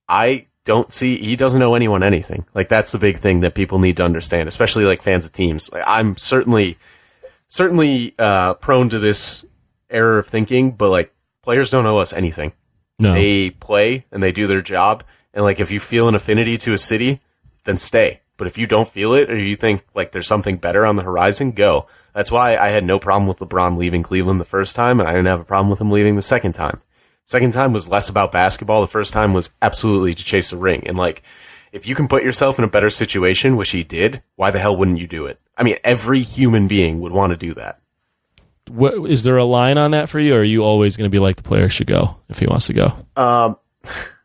I don't see, he doesn't owe anyone anything. Like, that's the big thing that people need to understand, especially like fans of teams. Like, I'm certainly prone to this error of thinking, but like, players don't owe us anything. No. They play and they do their job. And like, if you feel an affinity to a city, then stay. But if you don't feel it, or you think like there's something better on the horizon, go. That's why I had no problem with LeBron leaving Cleveland the first time, and I didn't have a problem with him leaving the second time. Second time was less about basketball. The first time was absolutely to chase a ring. And like, if you can put yourself in a better situation, which he did, why the hell wouldn't you do it? I mean, every human being would want to do that. Is there a line on that for you, or are you always going to be like, the player should go if he wants to go?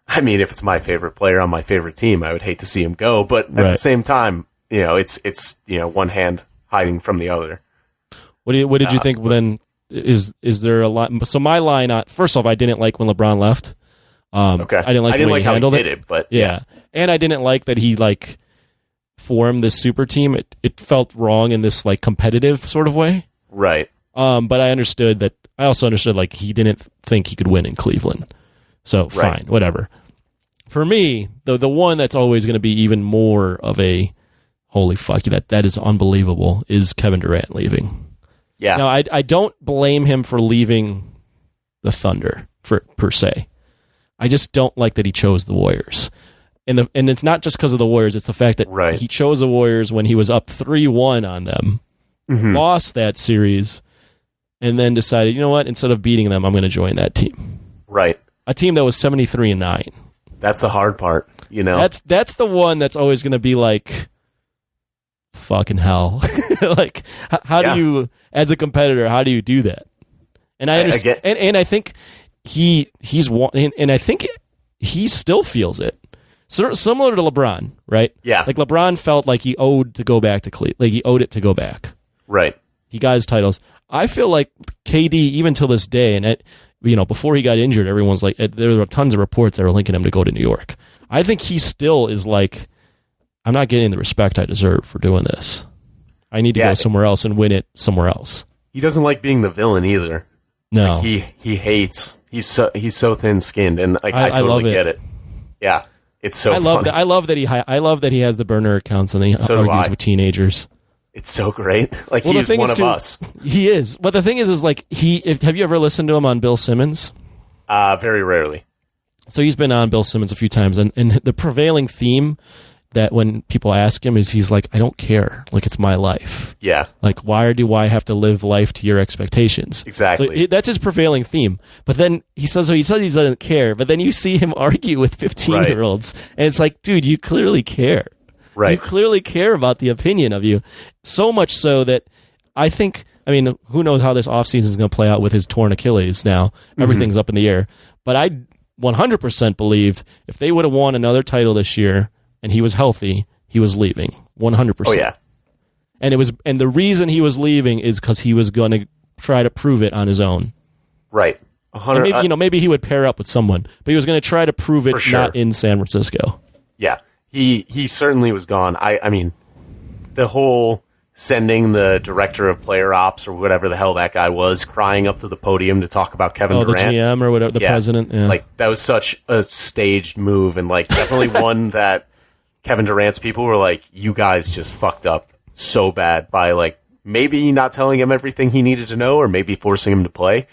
I mean, if it's my favorite player on my favorite team, I would hate to see him go. But at the same time, you know, it's one hand hiding from the other. What did you think then? Is there a line? So my line, first off, I didn't like when LeBron left. Okay. I didn't like the way he handled how he did it, but yeah. And I didn't like that he like formed this super team. It felt wrong in this like competitive sort of way. Right. But I understood that. I also understood like he didn't think he could win in Cleveland. So fine, whatever. For me, the one that's always going to be even more of a holy fuck, that is unbelievable, is Kevin Durant leaving. Yeah. Now, I don't blame him for leaving the Thunder per se. I just don't like that he chose the Warriors. And it's not just because of the Warriors, it's the fact that he chose the Warriors when he was up 3-1 on them, lost that series, and then decided, you know what, instead of beating them, I'm going to join that team. Right. A team that was 73-9. That's the hard part, you know. That's the one that's always going to be like, fucking hell. Like, how do you, as a competitor, how do you do that? And I understand, and I think I think he still feels it. So, similar to LeBron, right? Yeah. Like LeBron felt like he owed to go back to Cleveland. Like he owed it to go back. Right. He got his titles. I feel like KD, even till this day, and before he got injured, everyone's like, there were tons of reports that were linking him to go to New York. I think he still is like, I'm not getting the respect I deserve for doing this. I need to go somewhere else and win it somewhere else. He doesn't like being the villain either. No, like he hates. He's so thin-skinned, and like I totally get it. Yeah, it's so. Funny. I love that he has the burner accounts and he argues with teenagers. It's so great. Like he's one of us. He is. But the thing is like have you ever listened to him on Bill Simmons? Very rarely. So he's been on Bill Simmons a few times, and the prevailing theme that when people ask him is he's like, I don't care. Like, it's my life. Yeah. Like, why do I have to live life to your expectations? Exactly. So that's his prevailing theme. But then he says he doesn't care, but then you see him argue with 15-year-olds, and it's like, dude, you clearly care. Right. You clearly care about the opinion of you. So much so that I think, who knows how this offseason is going to play out with his torn Achilles now. Everything's up in the air. But I 100% believed if they would have won another title this year and he was healthy, he was leaving. 100%. Oh, yeah. And the reason he was leaving is because he was going to try to prove it on his own. Right. 100, maybe, maybe he would pair up with someone, but he was going to try to prove it not in San Francisco. Yeah. He certainly was gone. I mean, the whole sending the director of player ops or whatever the hell that guy was crying up to the podium to talk about Kevin Durant. The GM or whatever, the president. Yeah. Like, that was such a staged move, and like definitely one that Kevin Durant's people were like, you guys just fucked up so bad by like maybe not telling him everything he needed to know or maybe forcing him to play.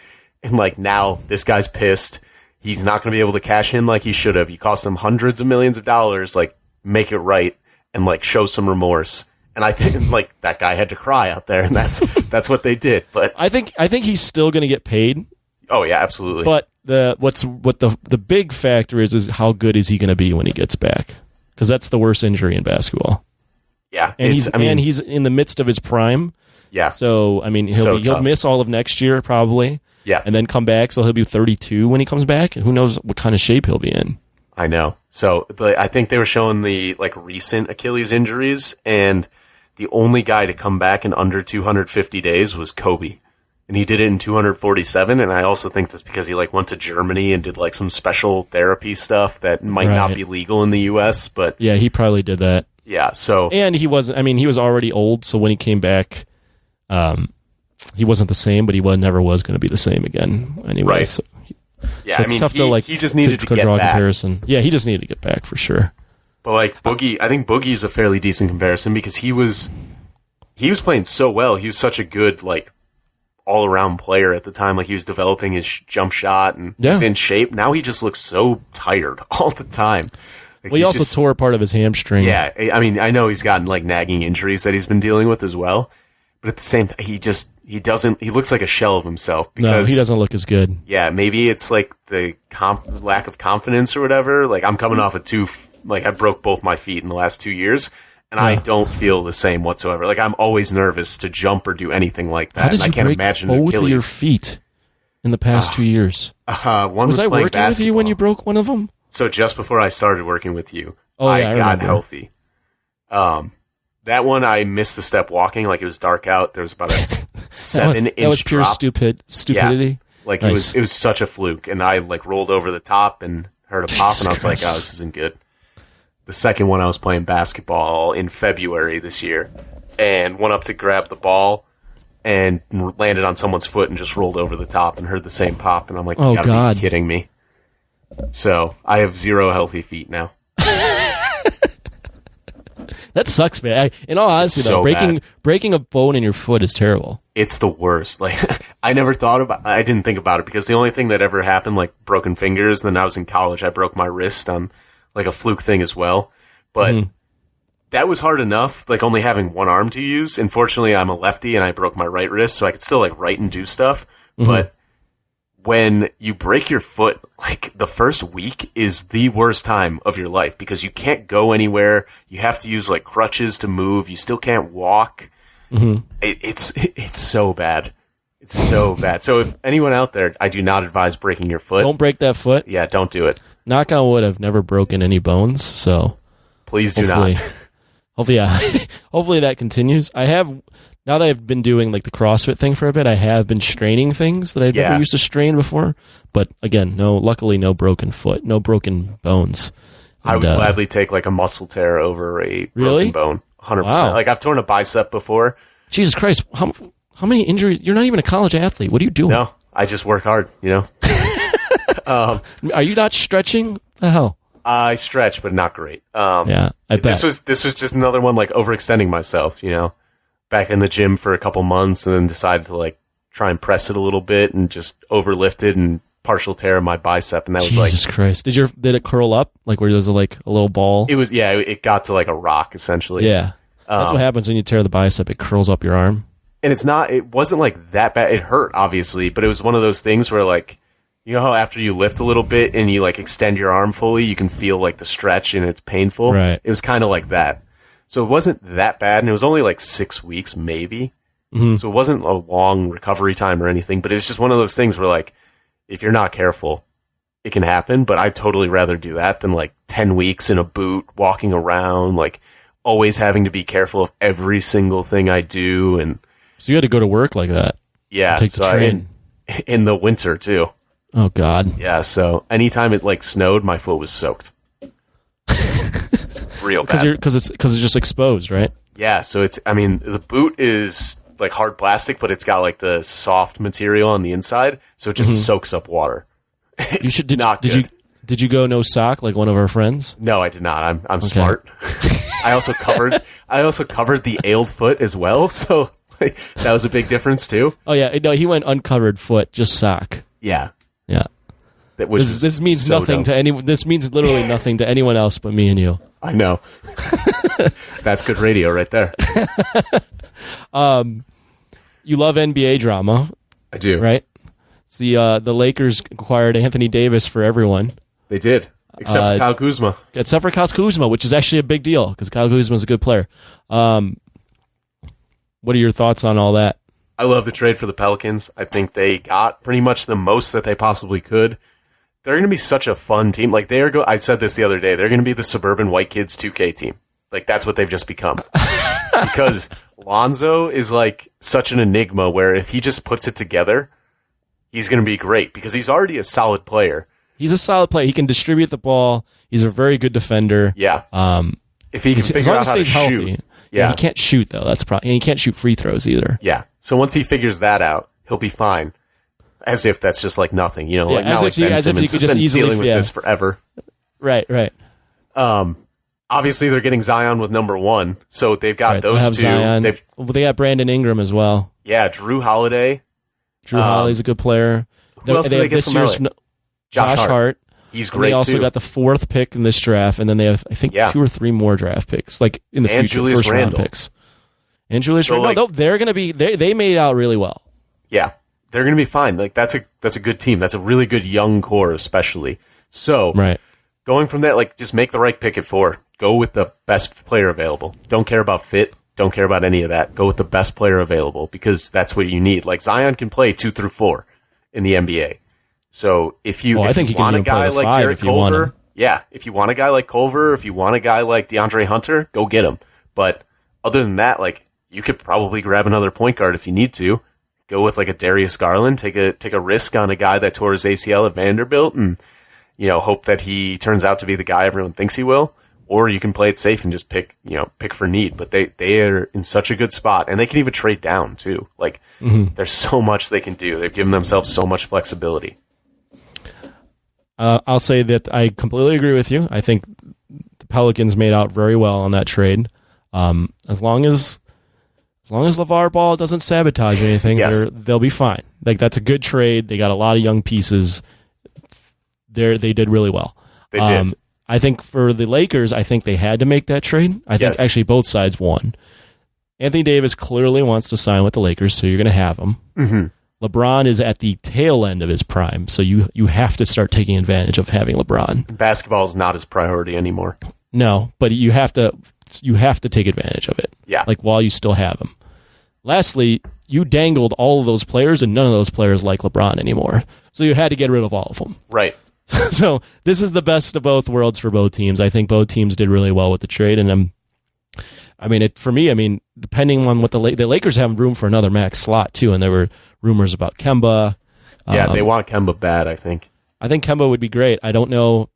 And like now this guy's pissed. He's not going to be able to cash in like he should have. You cost him hundreds of millions of dollars. Like, make it right and like show some remorse. And I think like that guy had to cry out there, and that's what they did. But I think he's still going to get paid. Oh yeah, absolutely. But the big factor is how good is he going to be when he gets back? Because that's the worst injury in basketball. Yeah, and he's in the midst of his prime. Yeah. So he'll miss all of next year probably. Yeah, and then come back. So he'll be 32 when he comes back. Who knows what kind of shape he'll be in? I know. So I think they were showing the like recent Achilles injuries, and the only guy to come back in under 250 days was Kobe. And he did it in 247, and I also think that's because he like went to Germany and did like some special therapy stuff that might not be legal in the US, but yeah, he probably did that. Yeah, so and he was already old, so when he came back he wasn't the same, but he never was going to be the same again anyway. Right. So yeah, so it's tough to like he just needed to get draw back. Comparison. Yeah, he just needed to get back for sure. But like Boogie, I think Boogie's a fairly decent comparison because he was playing so well. He was such a good like all-around player at the time. Like, he was developing his jump shot and he's in shape. Now he just looks so tired all the time. Like, well, he also tore part of his hamstring. Yeah, I mean, I know he's gotten like nagging injuries that he's been dealing with as well, but at the same time, he looks like a shell of himself. Because, no, he doesn't look as good. Yeah, maybe it's like the lack of confidence or whatever. Like, I'm coming off I broke both my feet in the last 2 years, and I don't feel the same whatsoever. Like, I'm always nervous to jump or do anything like that. How did and you I can't break imagine both Achilles. of your feet in the past 2 years? One was I playing working basketball. with you when you broke one of them? So just before I started working with you, I got remember. healthy. That one I missed the step walking. Like, it was dark out. There was about a 7-inch That was pure drop. stupidity. Yeah. Like, Nice. it was such a fluke, and I like rolled over the top and heard a pop, and I was like, "Oh, this isn't good." The second one, I was playing basketball in February this year, and went up to grab the ball and landed on someone's foot and just rolled over the top and heard the same pop, and I'm like, "You gotta be kidding me!" So I have 0 healthy feet now. That sucks, man. In all honesty, so breaking a bone in your foot is terrible. It's the worst. Like, I didn't think about it because the only thing that ever happened, like broken fingers, then I was in college, I broke my wrist on like a fluke thing as well. But that was hard enough, like only having one arm to use. Unfortunately, I'm a lefty and I broke my right wrist, so I could still like write and do stuff. But when you break your foot, like the first week is the worst time of your life because you can't go anywhere. You have to use like crutches to move. You still can't walk. It's so bad. It's so bad. So if anyone out there, I do not advise breaking your foot. Don't break that foot. Yeah, don't do it. Knock on wood, I've never broken any bones, so please do not. Hopefully that continues. I have, now that I've been doing like the CrossFit thing for a bit, I have been straining things that I never used to strain before. But again, luckily no broken foot, no broken bones. And, I would gladly take like a muscle tear over a broken Really? bone. 100%. Wow. Like, I've torn a bicep before. Jesus Christ, how many injuries? You're not even a college athlete. What are you doing? No, I just work hard, you know? Are you not stretching? What the hell? I stretch, but not great. Yeah, I bet. This was just another one, like, overextending myself, you know? Back in the gym for a couple months and then decided to, like, try and press it a little bit and just overlift it and partial tear of my bicep. And that was Jesus Christ. Did it curl up? Like where there's a little ball? It was, yeah, it got to like a rock, essentially. Yeah. That's what happens when you tear the bicep. It curls up your arm. And it wasn't like that bad. It hurt, obviously, but it was one of those things where, like, you know how after you lift a little bit and you like extend your arm fully, you can feel like the stretch and it's painful. Right. It was kind of like that. So it wasn't that bad, and it was only like 6 weeks, maybe. So it wasn't a long recovery time or anything, but it was just one of those things where, like, if you're not careful, it can happen, but I'd totally rather do that than like 10 weeks in a boot, walking around, like always having to be careful of every single thing I do. And so you had to go to work like that? Yeah. Take the train. In the winter too. Oh God. Yeah. So anytime it like snowed, my foot was soaked. It's real bad. Because it's just exposed, right? Yeah. So the boot is like hard plastic, but it's got like the soft material on the inside, so it just soaks up water. Did you go no sock like one of our friends? No, I did not. I'm smart. I also covered the ailed foot as well, so like, that was a big difference too. Oh yeah, no, he went uncovered foot, just sock. Yeah. This means so nothing dumb. to anyone. This means literally nothing to anyone else but me and you. I know. That's good radio right there. You love NBA drama. I do. Right? It's the Lakers acquired Anthony Davis for everyone. They did. Except for Kyle Kuzma. Except for Kyle Kuzma, which is actually a big deal because Kyle Kuzma is a good player. What are your thoughts on all that? I love the trade for the Pelicans. I think they got pretty much the most that they possibly could. They're going to be such a fun team. Like I said this the other day. They're going to be the suburban white kids 2K team. Like, that's what they've just become. Because Lonzo is like such an enigma where if he just puts it together, he's going to be great because he's already a solid player. He's a solid player. He can distribute the ball. He's a very good defender. Yeah. If he can figure out how to shoot. Yeah. He can't shoot though. That's and he can't shoot free throws either. Yeah. So once he figures that out, he'll be fine. As if that's just like nothing, you know, like not like Ben Simmons has been dealing with this forever. Right. Obviously, they're getting Zion with number 1, so they've got those two. Zion. They got Brandon Ingram as well. Yeah, Drew Holiday Drew Holly's a good player. Who else did they get from LA? Josh Hart. He's great, they also too. got the 4th pick in this draft, and then they have, I think, 2 or 3 more draft picks, like in the and future, Julius first-round Randle. picks. And Julius Randle, they're going to be, they made out really well. Yeah, they're going to be fine. Like that's a good team. That's a really good young core, especially. So, going from there, like just make the right pick at 4. Go with the best player available. Don't care about fit. Don't care about any of that. Go with the best player available because that's what you need. Like Zion can play 2 through 4 in the NBA. So if you want a guy like Jared Culver, if you want a guy like Culver, if you want a guy like DeAndre Hunter, go get him. But other than that, like you could probably grab another point guard if you need to. Go with like a Darius Garland, take a risk on a guy that tore his ACL at Vanderbilt, and hope that he turns out to be the guy everyone thinks he will. Or you can play it safe and just pick for need. But they are in such a good spot, and they can even trade down too. Like there's so much they can do. They've given themselves so much flexibility. I'll say that I completely agree with you. I think the Pelicans made out very well on that trade. As long as LeVar Ball doesn't sabotage anything, yes. they'll be fine. Like that's a good trade. They got a lot of young pieces. They did really well. They did. I think for the Lakers, I think they had to make that trade. I think actually both sides won. Anthony Davis clearly wants to sign with the Lakers, so you're going to have him. Mm-hmm. LeBron is at the tail end of his prime, so you have to start taking advantage of having LeBron. Basketball is not his priority anymore. No, but you have to take advantage of it. Yeah. Like while you still have him. Lastly, you dangled all of those players, and none of those players like LeBron anymore. So you had to get rid of all of them. Right. So this is the best of both worlds for both teams. I think both teams did really well with the trade, and depending on what the Lakers have room for another max slot too, and there were rumors about Kemba. Yeah, they want Kemba bad, I think. I think Kemba would be great. I don't know.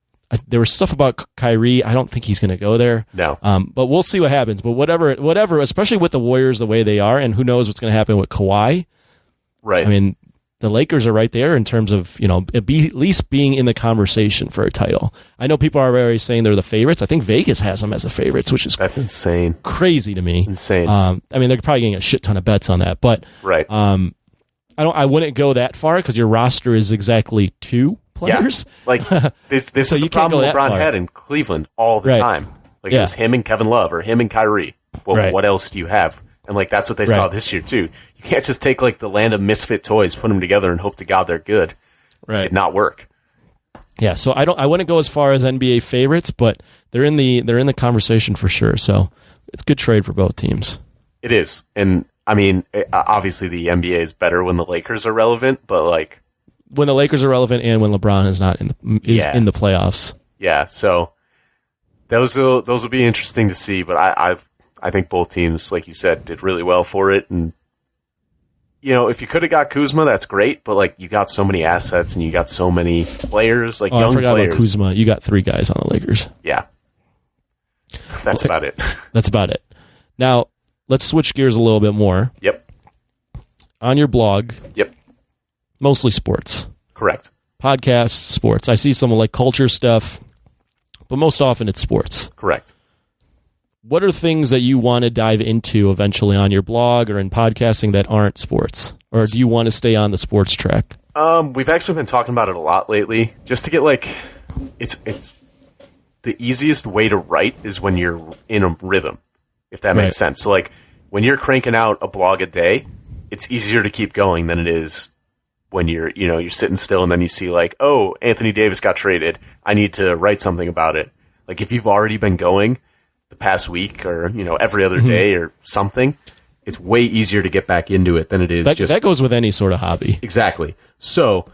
There was stuff about Kyrie. I don't think he's going to go there. No. But we'll see what happens. But whatever, especially with the Warriors the way they are, and who knows what's going to happen with Kawhi. Right. I mean, the Lakers are right there in terms of, at least being in the conversation for a title. I know people are already saying they're the favorites. I think Vegas has them as the favorites, which is that's insane, crazy to me. Insane. They're probably getting a shit ton of bets on that, but right. I wouldn't go that far because your roster is exactly 2 players. Yeah. Like this so is the problem LeBron had in Cleveland all the time. Like it was him and Kevin Love or him and Kyrie. Well, what else do you have? And like that's what they saw this year too. You can't just take like the land of misfit toys, put them together, and hope to God they're good. Right. It did not work. Yeah, so I wouldn't go as far as NBA favorites, but they're in the conversation for sure. So it's a good trade for both teams. It is, and I mean, obviously the NBA is better when the Lakers are relevant, but like when the Lakers are relevant and when LeBron is not in the playoffs. Yeah, so those will be interesting to see. But I think both teams, like you said, did really well for it. And if you could have got Kuzma, that's great. But like you got so many assets and you got so many players, like young players. I forgot about Kuzma. You got 3 guys on the Lakers. Yeah, that's about it. That's about it. Now let's switch gears a little bit more. Yep. On your blog. Yep. Mostly sports. Correct. Podcasts, sports. I see some like culture stuff, but most often it's sports. Correct. What are things that you want to dive into eventually on your blog or in podcasting that aren't sports? Or do you want to stay on the sports track? We've actually been talking about it a lot lately. Just to get like, it's the easiest way to write is when you're in a rhythm, if that makes sense. So like when you're cranking out a blog a day, it's easier to keep going than it is when you're sitting still and then you see like, oh, Anthony Davis got traded. I need to write something about it. Like if you've already been going the past week or, every other day or something, it's way easier to get back into it than it is that goes with any sort of hobby. Exactly. So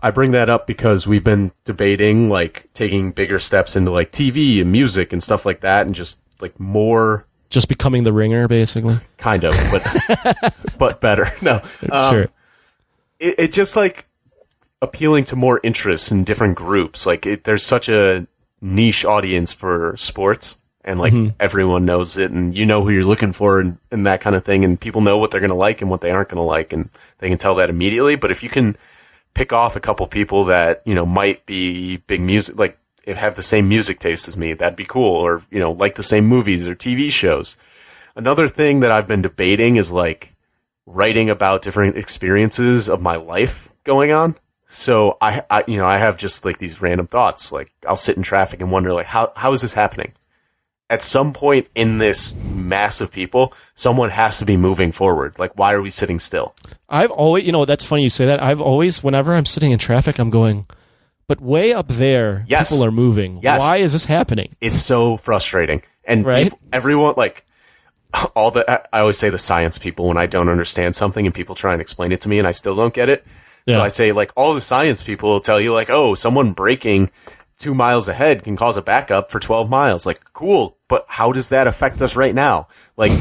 I bring that up because we've been debating like taking bigger steps into like TV and music and stuff like that and just like more... Just becoming the Ringer, basically? Kind of, but better. No. Sure. It just like appealing to more interests in different groups. Like there's such a niche audience for sports and like everyone knows it and you know who you're looking for and that kind of thing. And people know what they're going to like and what they aren't going to like. And they can tell that immediately. But if you can pick off a couple people that, might be big music, like, have the same music taste as me, that'd be cool. Or, like the same movies or TV shows. Another thing that I've been debating is like writing about different experiences of my life going on. So I have just like these random thoughts. Like I'll sit in traffic and wonder like, how is this happening? At some point in this mass of people, someone has to be moving forward. Like, why are we sitting still? I've always, that's funny you say that. I've always, whenever I'm sitting in traffic, I'm going, but way up there, people are moving. Yes. Why is this happening? It's so frustrating. And right? Everyone, like, I always say the science people when I don't understand something and people try and explain it to me and I still don't get it. Yeah. So I say, like, all the science people will tell you, like, oh, someone braking 2 miles ahead can cause a backup for 12 miles. Like, cool, but how does that affect us right now? Like,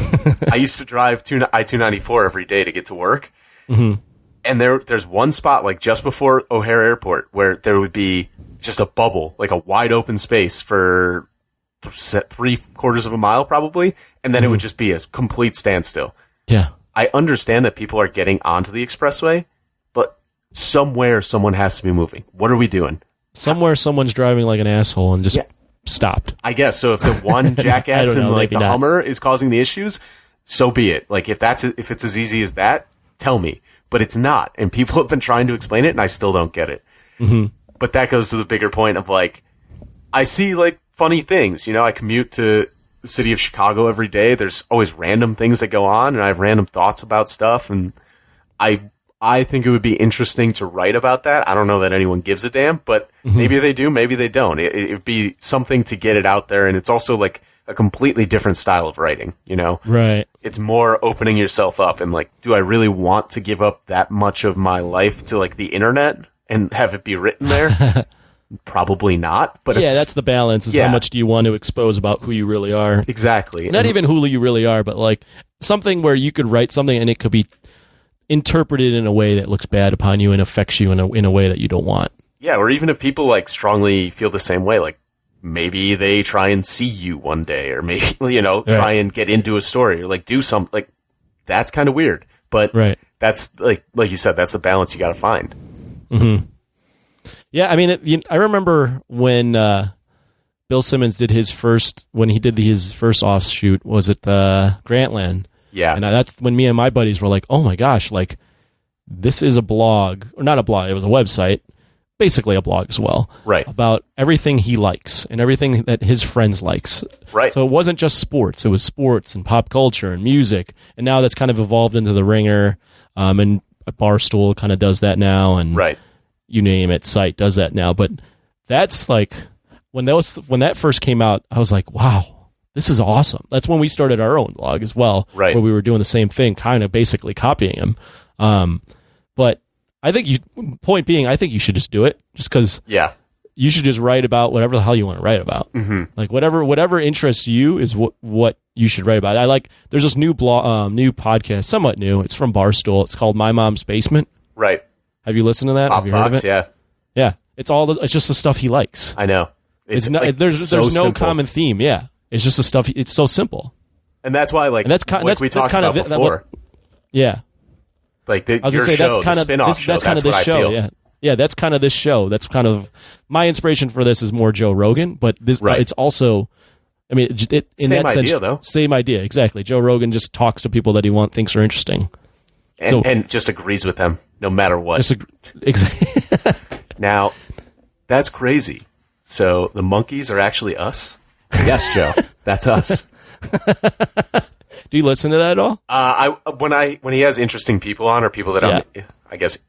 I used to drive I-294 every day to get to work. Mm-hmm. And there's one spot, like, just before O'Hare Airport where there would be just a bubble, like a wide open space for 3/4 of a mile probably, and then it would just be a complete standstill. Yeah. I understand that people are getting onto the expressway, but somewhere someone has to be moving. What are we doing? Somewhere someone's driving like an asshole and just stopped. I guess. So if the one jackass in like the Hummer is causing the issues, so be it. Like if it's as easy as that, tell me. But it's not. And people have been trying to explain it and I still don't get it. Mm-hmm. But that goes to the bigger point of like, I see like funny things. I commute to the city of Chicago every day. There's always random things that go on and I have random thoughts about stuff. And I think it would be interesting to write about that. I don't know that anyone gives a damn, but maybe they do, maybe they don't. It'd be something to get it out there, and it's also like a completely different style of writing, Right. It's more opening yourself up and like, do I really want to give up that much of my life to like the internet and have it be written there? Probably not. But that's the balance, is how much do you want to expose about who you really are? Exactly. Not even who you really are, but like something where you could write something and it could be interpreted in a way that looks bad upon you and affects you in a way that you don't want. Yeah, or even if people like strongly feel the same way, like maybe they try and see you one day, or maybe try and get into a story, or like do something. Like that's kind of weird, but that's like you said, that's the balance you got to find. Mm-hmm. Yeah, I mean, I remember when Bill Simmons did his first offshoot. Was it Grantland? Yeah. And that's when me and my buddies were like, oh my gosh, like this is a blog, or not a blog, it was a website, basically a blog as well. Right. About everything he likes and everything that his friends likes. Right. So it wasn't just sports, it was sports and pop culture and music. And now that's kind of evolved into The Ringer, and Barstool kind of does that now, and you name it, Site does that now. But that's like, when that first came out, I was like, wow. This is awesome. That's when we started our own blog as well, right? Where we were doing the same thing, kind of basically copying him. But I think point being, I think you should just do it, just because. Yeah. You should just write about whatever the hell you want to write about. Mm-hmm. Like whatever interests you is what you should write about. There's this new new podcast, somewhat new. It's from Barstool. It's called My Mom's Basement. Right. Have you listened to that? Have you heard of it? Yeah. Yeah. It's just the stuff he likes. I know. It's not. Like, there's no simple common theme. Yeah. It's just the stuff. It's so simple, and that's why, like, we talked about before. Yeah, like I was gonna say that's kind of that's kind of this show. Yeah, that's kind of this show. That's kind of my inspiration for this is more Joe Rogan, but this it's also. I mean, in same that sense, idea, though. Same idea, exactly. Joe Rogan just talks to people that he thinks are interesting, and just agrees with them no matter what. Exactly. Now, that's crazy. So the monkeys are actually us. Yes, Joe, that's us. Do you listen to that at all? When he has interesting people on, or people that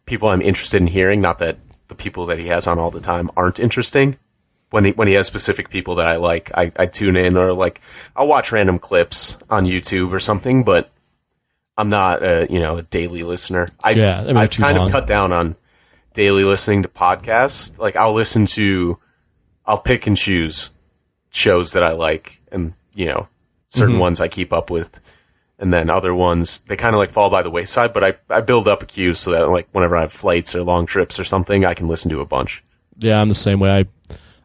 people I'm interested in hearing. Not that the people that he has on all the time aren't interesting. When he has specific people that I like, I tune in, or like I'll watch random clips on YouTube or something. But I'm not a daily listener. I've kind of cut down on daily listening to podcasts. Like I'll pick and choose shows that I like, and certain ones I keep up with, and then other ones they kind of like fall by the wayside, but I build up a queue so that like whenever I have flights or long trips or something, I can listen to a bunch. Yeah, I'm the same way.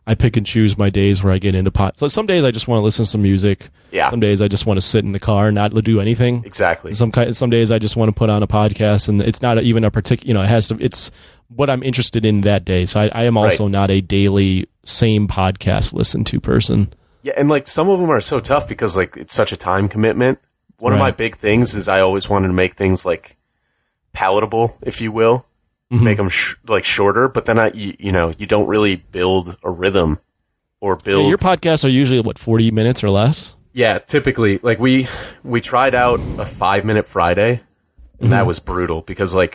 I pick and choose my days where I get into So some days I just want to listen to some music. Yeah. Some days I just want to sit in the car and not do anything. Exactly. Some days I just want to put on a podcast, and it's not even a particular, it's what I'm interested in that day. So I am also not a daily same podcast listen to person. Yeah, and like some of them are so tough because like it's such a time commitment. One of my big things is I always wanted to make things like palatable, if you will, make them shorter, but then you don't really build a rhythm or build. Yeah, your podcasts are usually 40 minutes or less? Yeah, typically. Like we tried out a 5-minute Friday, and that was brutal because oh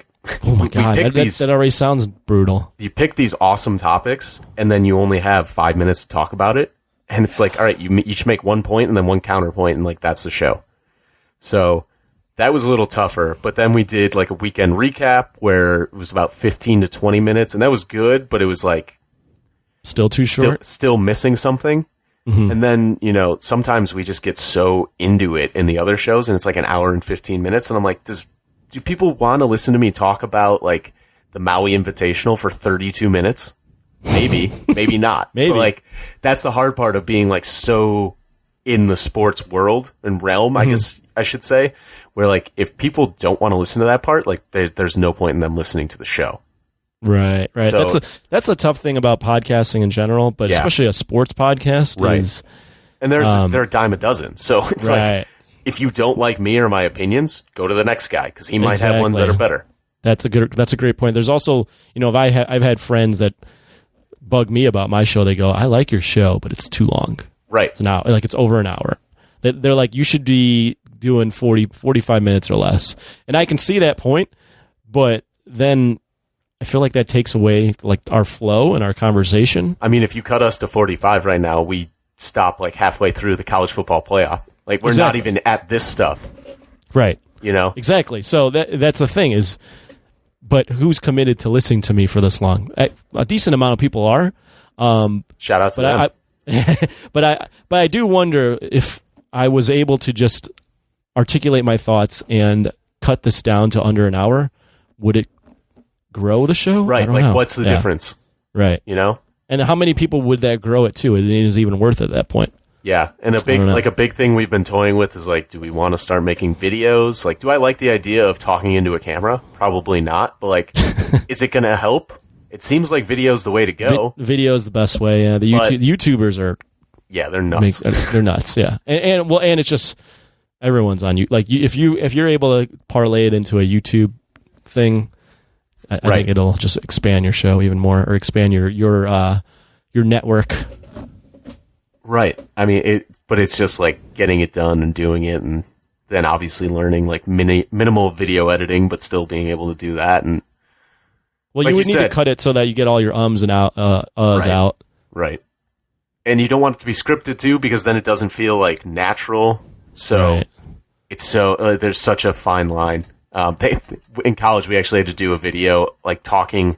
my god, that already sounds brutal. You pick these awesome topics, and then you only have 5 minutes to talk about it, and it's like, all right, you each make 1 point and then 1 counterpoint, and that's the show. So that was a little tougher, but then we did a weekend recap where it was about 15 to 20 minutes, and that was good, but it was still too short, still missing something. And then, sometimes we just get so into it in the other shows, and it's an hour and 15 minutes, and I'm like, do people want to listen to me talk about the Maui Invitational for 32 minutes? Maybe, maybe not. Maybe. But that's the hard part of being so in the sports world and realm, I guess I should say, where if people don't want to listen to that part, there's no point in them listening to the show. Right. So, that's a tough thing about podcasting in general, but especially a sports podcast is. And they're a dime a dozen, so it's if you don't like me or my opinions, go to the next guy because he might have ones that are better. That's a great point. There's also, if I've had friends that bug me about my show. They go, I like your show, but it's too long. Right. It's an hour, it's over an hour. They're like, you should be doing 45 minutes or less. And I can see that point, but then I feel like that takes away our flow and our conversation. I mean, if you cut us to 45 right now, we stop halfway through the college football playoff. We're not even at this stuff. Right. Exactly. So that's the thing is, but who's committed to listening to me for this long? A decent amount of people are. Shout out to them. But I do wonder if I was able to just articulate my thoughts and cut this down to under an hour, would it grow the show? Right. What's the difference? Right. And how many people would that grow it to? It is even worth it at that point. Yeah. And a big thing we've been toying with is do we want to start making videos? Do I like the idea of talking into a camera? Probably not. But is it going to help? It seems like video's the way to go. Video is the best way. Yeah. The YouTubers are. Yeah, they're nuts. They're nuts. Yeah. And it's just everyone's on you. If you're able to parlay it into a YouTube thing, I think it'll just expand your show even more, or expand your network. Right. I mean, but it's just getting it done and doing it, and then obviously learning minimal video editing, but still being able to do that. And well, you would need to cut it so that you get all your ums and uhs out. Right. And you don't want it to be scripted too, because then it doesn't feel natural. So it's there's such a fine line. In college, we actually had to do a video talking,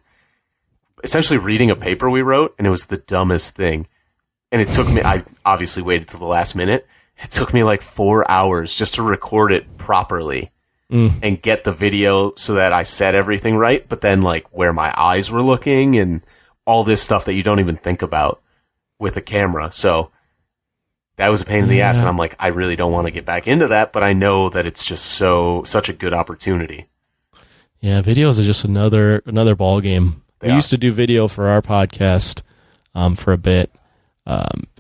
essentially reading a paper we wrote, and it was the dumbest thing. And it took me, I obviously waited till the last minute. It took me 4 hours just to record it properly and get the video so that I said everything right, but then where my eyes were looking and all this stuff that you don't even think about with a camera. So that was a pain in the ass, and I'm I really don't want to get back into that, but I know that it's just such a good opportunity. Yeah, videos are just another ball game. We used to do video for our podcast for a bit.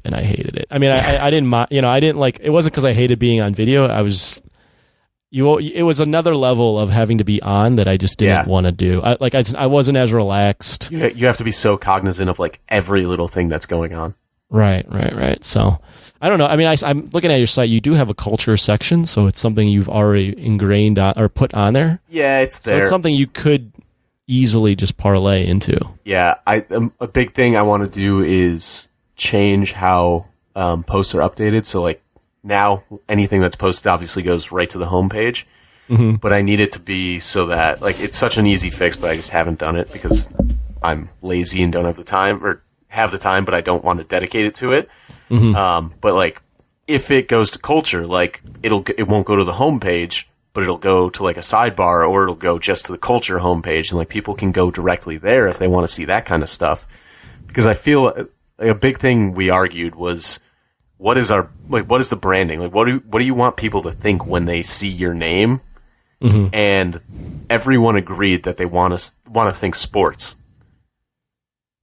And I hated it. I mean, I didn't mind, I didn't it wasn't because I hated being on video. It was another level of having to be on that I just didn't want to do. I wasn't as relaxed. You have to be so cognizant of every little thing that's going on. Right. So I don't know. I mean, I'm looking at your site. You do have a culture section, so it's something you've already ingrained on, or put on there. Yeah, it's there. So it's something you could easily just parlay into. Yeah, a big thing I want to do is change how posts are updated. So now anything that's posted obviously goes right to the homepage, but I need it to be so that it's such an easy fix, but I just haven't done it because I'm lazy and don't have the time, or have the time, but I don't want to dedicate it to it. But if it goes to culture, it won't go to the homepage, but it'll go to a sidebar, or it'll go just to the culture homepage, and people can go directly there if they want to see that kind of stuff. Because I feel a big thing we argued was, what is the branding? What do you want people to think when they see your name? And everyone agreed that they want to think sports.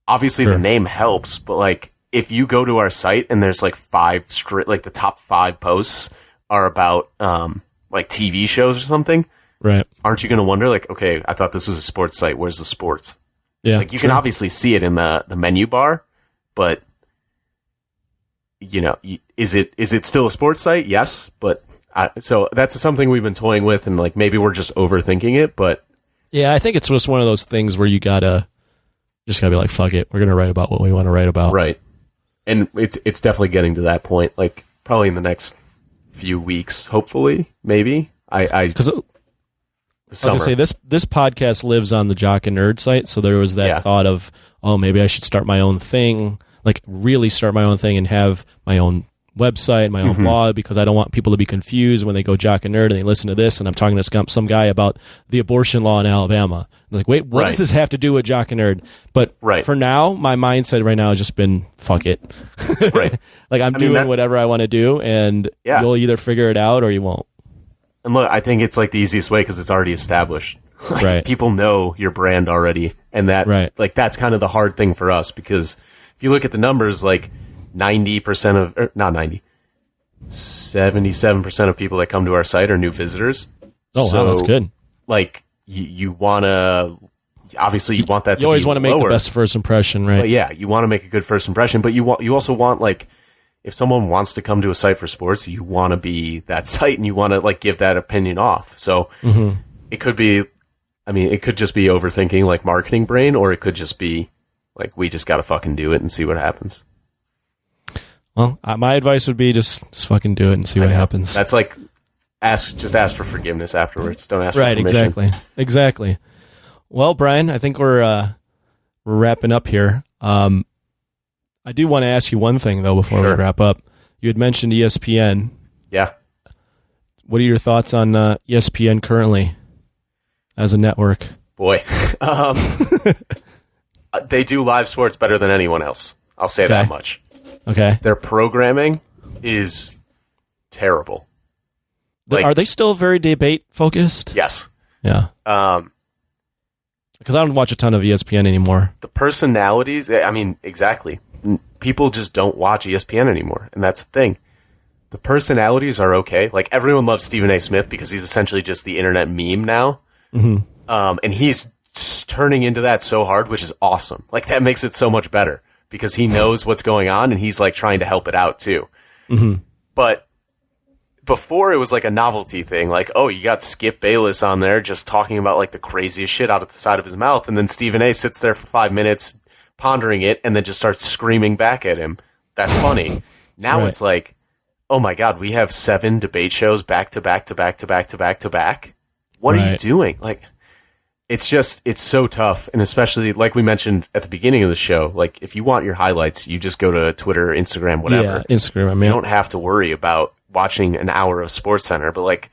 Obviously, the name helps, but if you go to our site and there's 5 straight, the top 5 posts are about TV shows or something, Right. aren't you going to wonder, like, okay, I thought this was a sports site. Where's the sports? Yeah. Like, you can obviously see it in the menu bar, but, you know, is it still a sports site? Yes, but so that's something we've been toying with, and like maybe we're just overthinking it, but yeah, I think it's just one of those things where you gotta be like, fuck it, we're gonna write about what we want to write about, right? And it's definitely getting to that point, like probably in the next few weeks, hopefully, maybe. Because I was gonna say this podcast lives on the Jock and Nerd site, so there was that thought of, oh, maybe I should start my own thing, like really start my own thing and have my own website, my own blog, because I don't want people to be confused when they go Jock and Nerd and they listen to this and I'm talking to some guy about the abortion law in Alabama. They're like, wait, what does this have to do with Jock and Nerd? But for now, my mindset right now has just been, fuck it. Right. Like I'm doing whatever I want to do, and you'll either figure it out or you won't. And look, I think it's like the easiest way because it's already established. Like, right. People know your brand already, and that like that's kind of the hard thing for us, because if you look at the numbers, like 90% of, or not 90, 77% of people that come to our site are new visitors. Oh, so, wow, that's good. Like you want to, obviously you want that to be You always want to make lower. the best first impression, right? But yeah, you want to make a good first impression, but you also want, like, if someone wants to come to a site for sports, you want to be that site and you want to like give that opinion off. So it could be, I mean, it could just be overthinking, like marketing brain, or it could just be like, we just got to fucking do it and see what happens. Well, my advice would be just fucking do it and see what happens. That's like, just ask for forgiveness afterwards. Don't ask for permission. Right, exactly. Well, Brian, I think we're wrapping up here. I do want to ask you one thing, though, before we wrap up. You had mentioned ESPN. Yeah. What are your thoughts on ESPN currently as a network? Boy. They do live sports better than anyone else. I'll say that much. Okay. Their programming is terrible. Like, are they still very debate-focused? Yes. Yeah. Because I don't watch a ton of ESPN anymore. The personalities, I mean, exactly. People just don't watch ESPN anymore, and that's the thing. The personalities are okay. Like, everyone loves Stephen A. Smith because he's essentially just the internet meme now. And he's turning into that so hard, which is awesome. Like, that makes it so much better because he knows what's going on, and he's, like, trying to help it out, too. But before, it was like a novelty thing. Like, oh, you got Skip Bayless on there just talking about, like, the craziest shit out of the side of his mouth, and then Stephen A. sits there for 5 minutes pondering it and then just starts screaming back at him. That's funny. Now it's like, oh my God, we have 7 debate shows back to back to back to back to back to back. What are you doing? Like, it's so tough. And especially, like we mentioned at the beginning of the show, like, if you want your highlights, you just go to Twitter, Instagram, whatever. Yeah, Instagram. I mean, you don't have to worry about watching an hour of SportsCenter. But like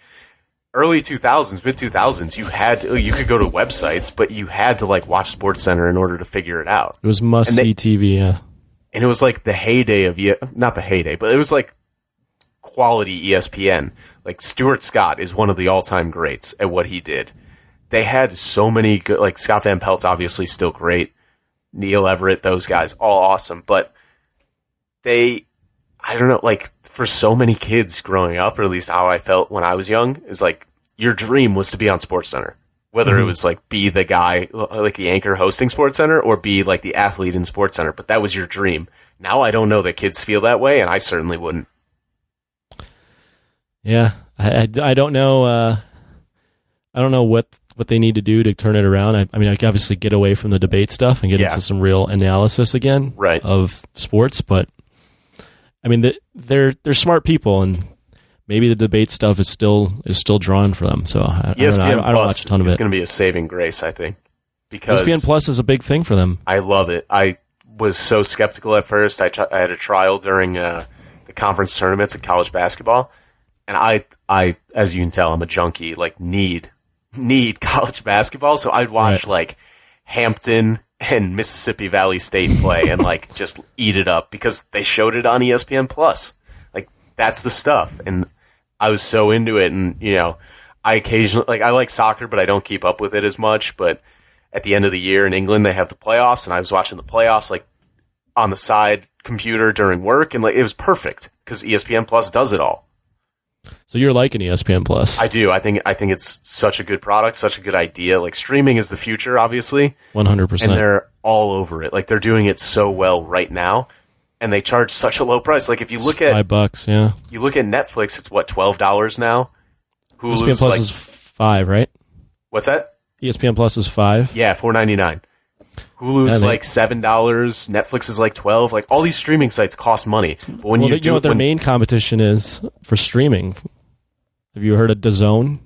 early 2000s, mid 2000s, you could go to websites, but you had to like watch SportsCenter in order to figure it out. It was must-see TV, yeah. And it was like the heyday of, not the heyday, but it was like quality ESPN. Like, Stuart Scott is one of the all-time greats at what he did. They had so many good, like, Scott Van Pelt's obviously still great. Neil Everett, those guys, all awesome. But I don't know, like, for so many kids growing up, or at least how I felt when I was young, is like, your dream was to be on SportsCenter. Whether it was like be the guy, like the anchor hosting SportsCenter, or be like the athlete in SportsCenter, but that was your dream. Now I don't know that kids feel that way, and I certainly wouldn't. Yeah, I don't know. I don't know what they need to do to turn it around. I mean, I can obviously get away from the debate stuff and get into some real analysis again of sports, but I mean, they're smart people, and maybe the debate stuff is still drawing for them. So I don't watch a ton of it. It's going to be a saving grace, I think, because ESPN Plus is a big thing for them. I love it. I was so skeptical at first. I had a trial during the conference tournaments in college basketball, and I, as you can tell, I'm a junkie. Like, need college basketball, so I'd watch like Hampton and Mississippi Valley State play and like just eat it up because they showed it on ESPN Plus. Like, that's the stuff, and I was so into it. And you know, I occasionally, like, I like soccer, but I don't keep up with it as much. But at the end of the year in England, they have the playoffs, and I was watching the playoffs like on the side computer during work, and like it was perfect because ESPN Plus does it all. So you're liking ESPN Plus? I do. I think it's such a good product, such a good idea. Like, streaming is the future, obviously. 100%. And they're all over it. Like, they're doing it so well right now, and they charge such a low price. Like, if you look at $5, yeah. You look at Netflix, it's what, $12 now. Hulu's ESPN Plus is $5, right? What's that? ESPN Plus is $5. Yeah, $4.99. Hulu's like $7. Netflix is like $12. Like, all these streaming sites cost money. But when you know what their main competition is for streaming? Have you heard of DAZN?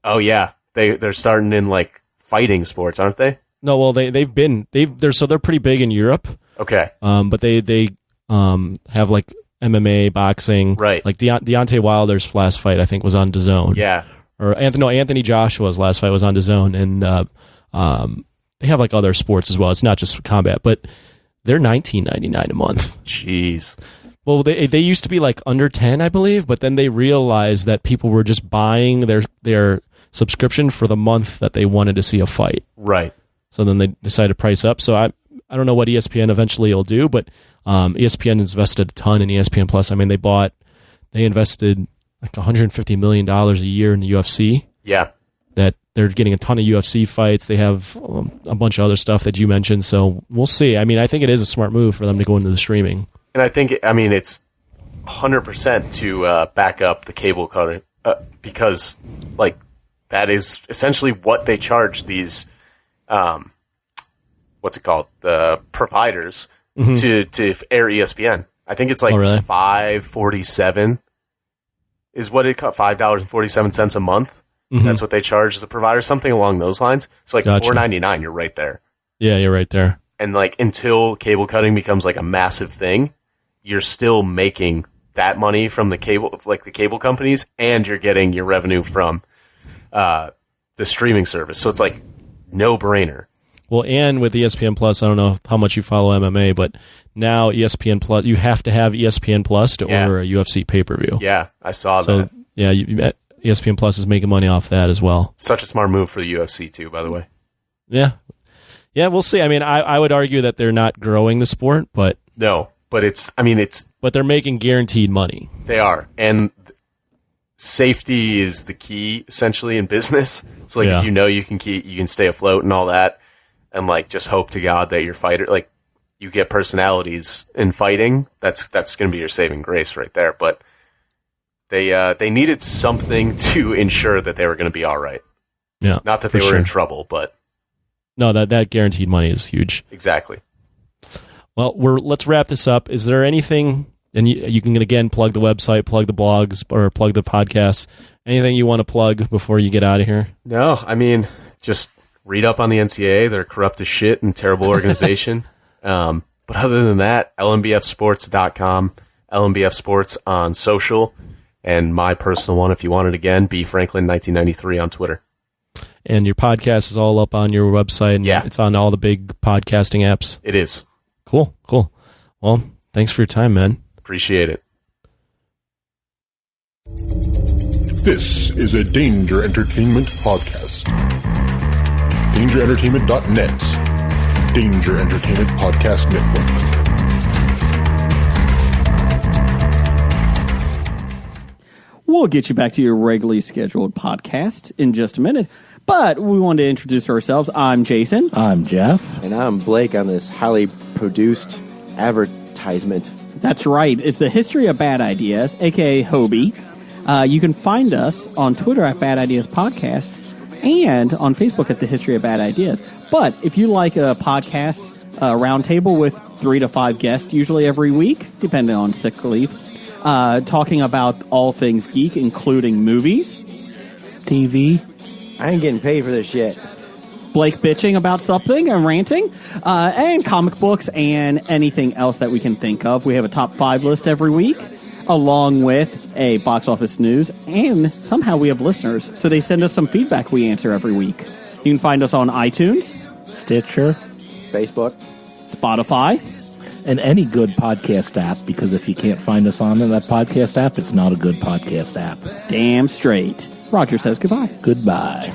Oh yeah, they're starting in like fighting sports, aren't they? No, well they're pretty big in Europe. Okay. But they have like MMA, boxing, right? Like Deontay Wilder's last fight, I think, was on DAZN. Yeah. Or Anthony Joshua's last fight was on DAZN, and they have like other sports as well. It's not just combat, but they're $19.99 a month. Jeez. Well, they used to be like under 10, I believe, but then they realized that people were just buying their subscription for the month that they wanted to see a fight. Right. So then they decided to price up. So I don't know what ESPN eventually will do, but ESPN has invested a ton in ESPN Plus. I mean, they invested like $150 million a year in the UFC. Yeah. That they're getting a ton of UFC fights. They have a bunch of other stuff that you mentioned. So we'll see. I mean, I think it is a smart move for them to go into the streaming. And I think, it's 100% to back up the cable cutting, because, like, that is essentially what they charge these, what's it called, the providers to air ESPN. I think it's like $5.47 is what it cut, $5.47 a month. Mm-hmm. That's what they charge the provider, something along those lines. So like gotcha. $4.99, you're right there. Yeah, you're right there. And like until cable cutting becomes like a massive thing, you're still making that money from the cable companies, and you're getting your revenue from the streaming service. So it's like no brainer. Well, and with ESPN Plus, I don't know how much you follow MMA, but now ESPN Plus, you have to have ESPN Plus to order a UFC pay-per-view. Yeah, I saw that. Yeah, ESPN Plus is making money off that as well. Such a smart move for the UFC too, by the way. Yeah. Yeah, we'll see. I mean, I would argue that they're not growing the sport, but... No, but But they're making guaranteed money. They are. And safety is the key, essentially, in business. So, like, if you can stay afloat and all that, and, like, just hope to God that your fighter, like, you get personalities in fighting, that's going to be your saving grace right there. But they needed something to ensure that they were going to be all right. Yeah. Not that they were in trouble, but... No, that guaranteed money is huge. Exactly. Well, let's wrap this up. Is there anything, and you can again plug the website, plug the blogs, or plug the podcasts, anything you want to plug before you get out of here? No, I mean, just read up on the NCAA. They're corrupt as shit and terrible organization. But other than that, lmbfsports.com, LMBF Sports on social, and my personal one, if you want it again, B Franklin 1993 on Twitter. And your podcast is all up on your website, and it's on all the big podcasting apps. It is. Cool. Well, thanks for your time, man. Appreciate it. This is a Danger Entertainment podcast. DangerEntertainment.net. Danger Entertainment Podcast Network. We'll get you back to your regularly scheduled podcast in just a minute. But we wanted to introduce ourselves. I'm Jason. I'm Jeff. And I'm Blake on this highly produced advertisement. That's right. It's the History of Bad Ideas, a.k.a. Hobie. You can find us on Twitter at Bad Ideas Podcast and on Facebook at the History of Bad Ideas. But if you like a podcast roundtable with 3 to 5 guests, usually every week, depending on sick leave, talking about all things geek, including movies, TV. I ain't getting paid for this shit. Blake bitching about something and ranting, and comic books and anything else that we can think of. We have a top 5 list every week, along with a box office news, and somehow we have listeners, so they send us some feedback we answer every week. You can find us on iTunes, Stitcher, Facebook, Spotify, and any good podcast app, because if you can't find us on that podcast app, it's not a good podcast app. Damn straight. Roger says goodbye. Goodbye.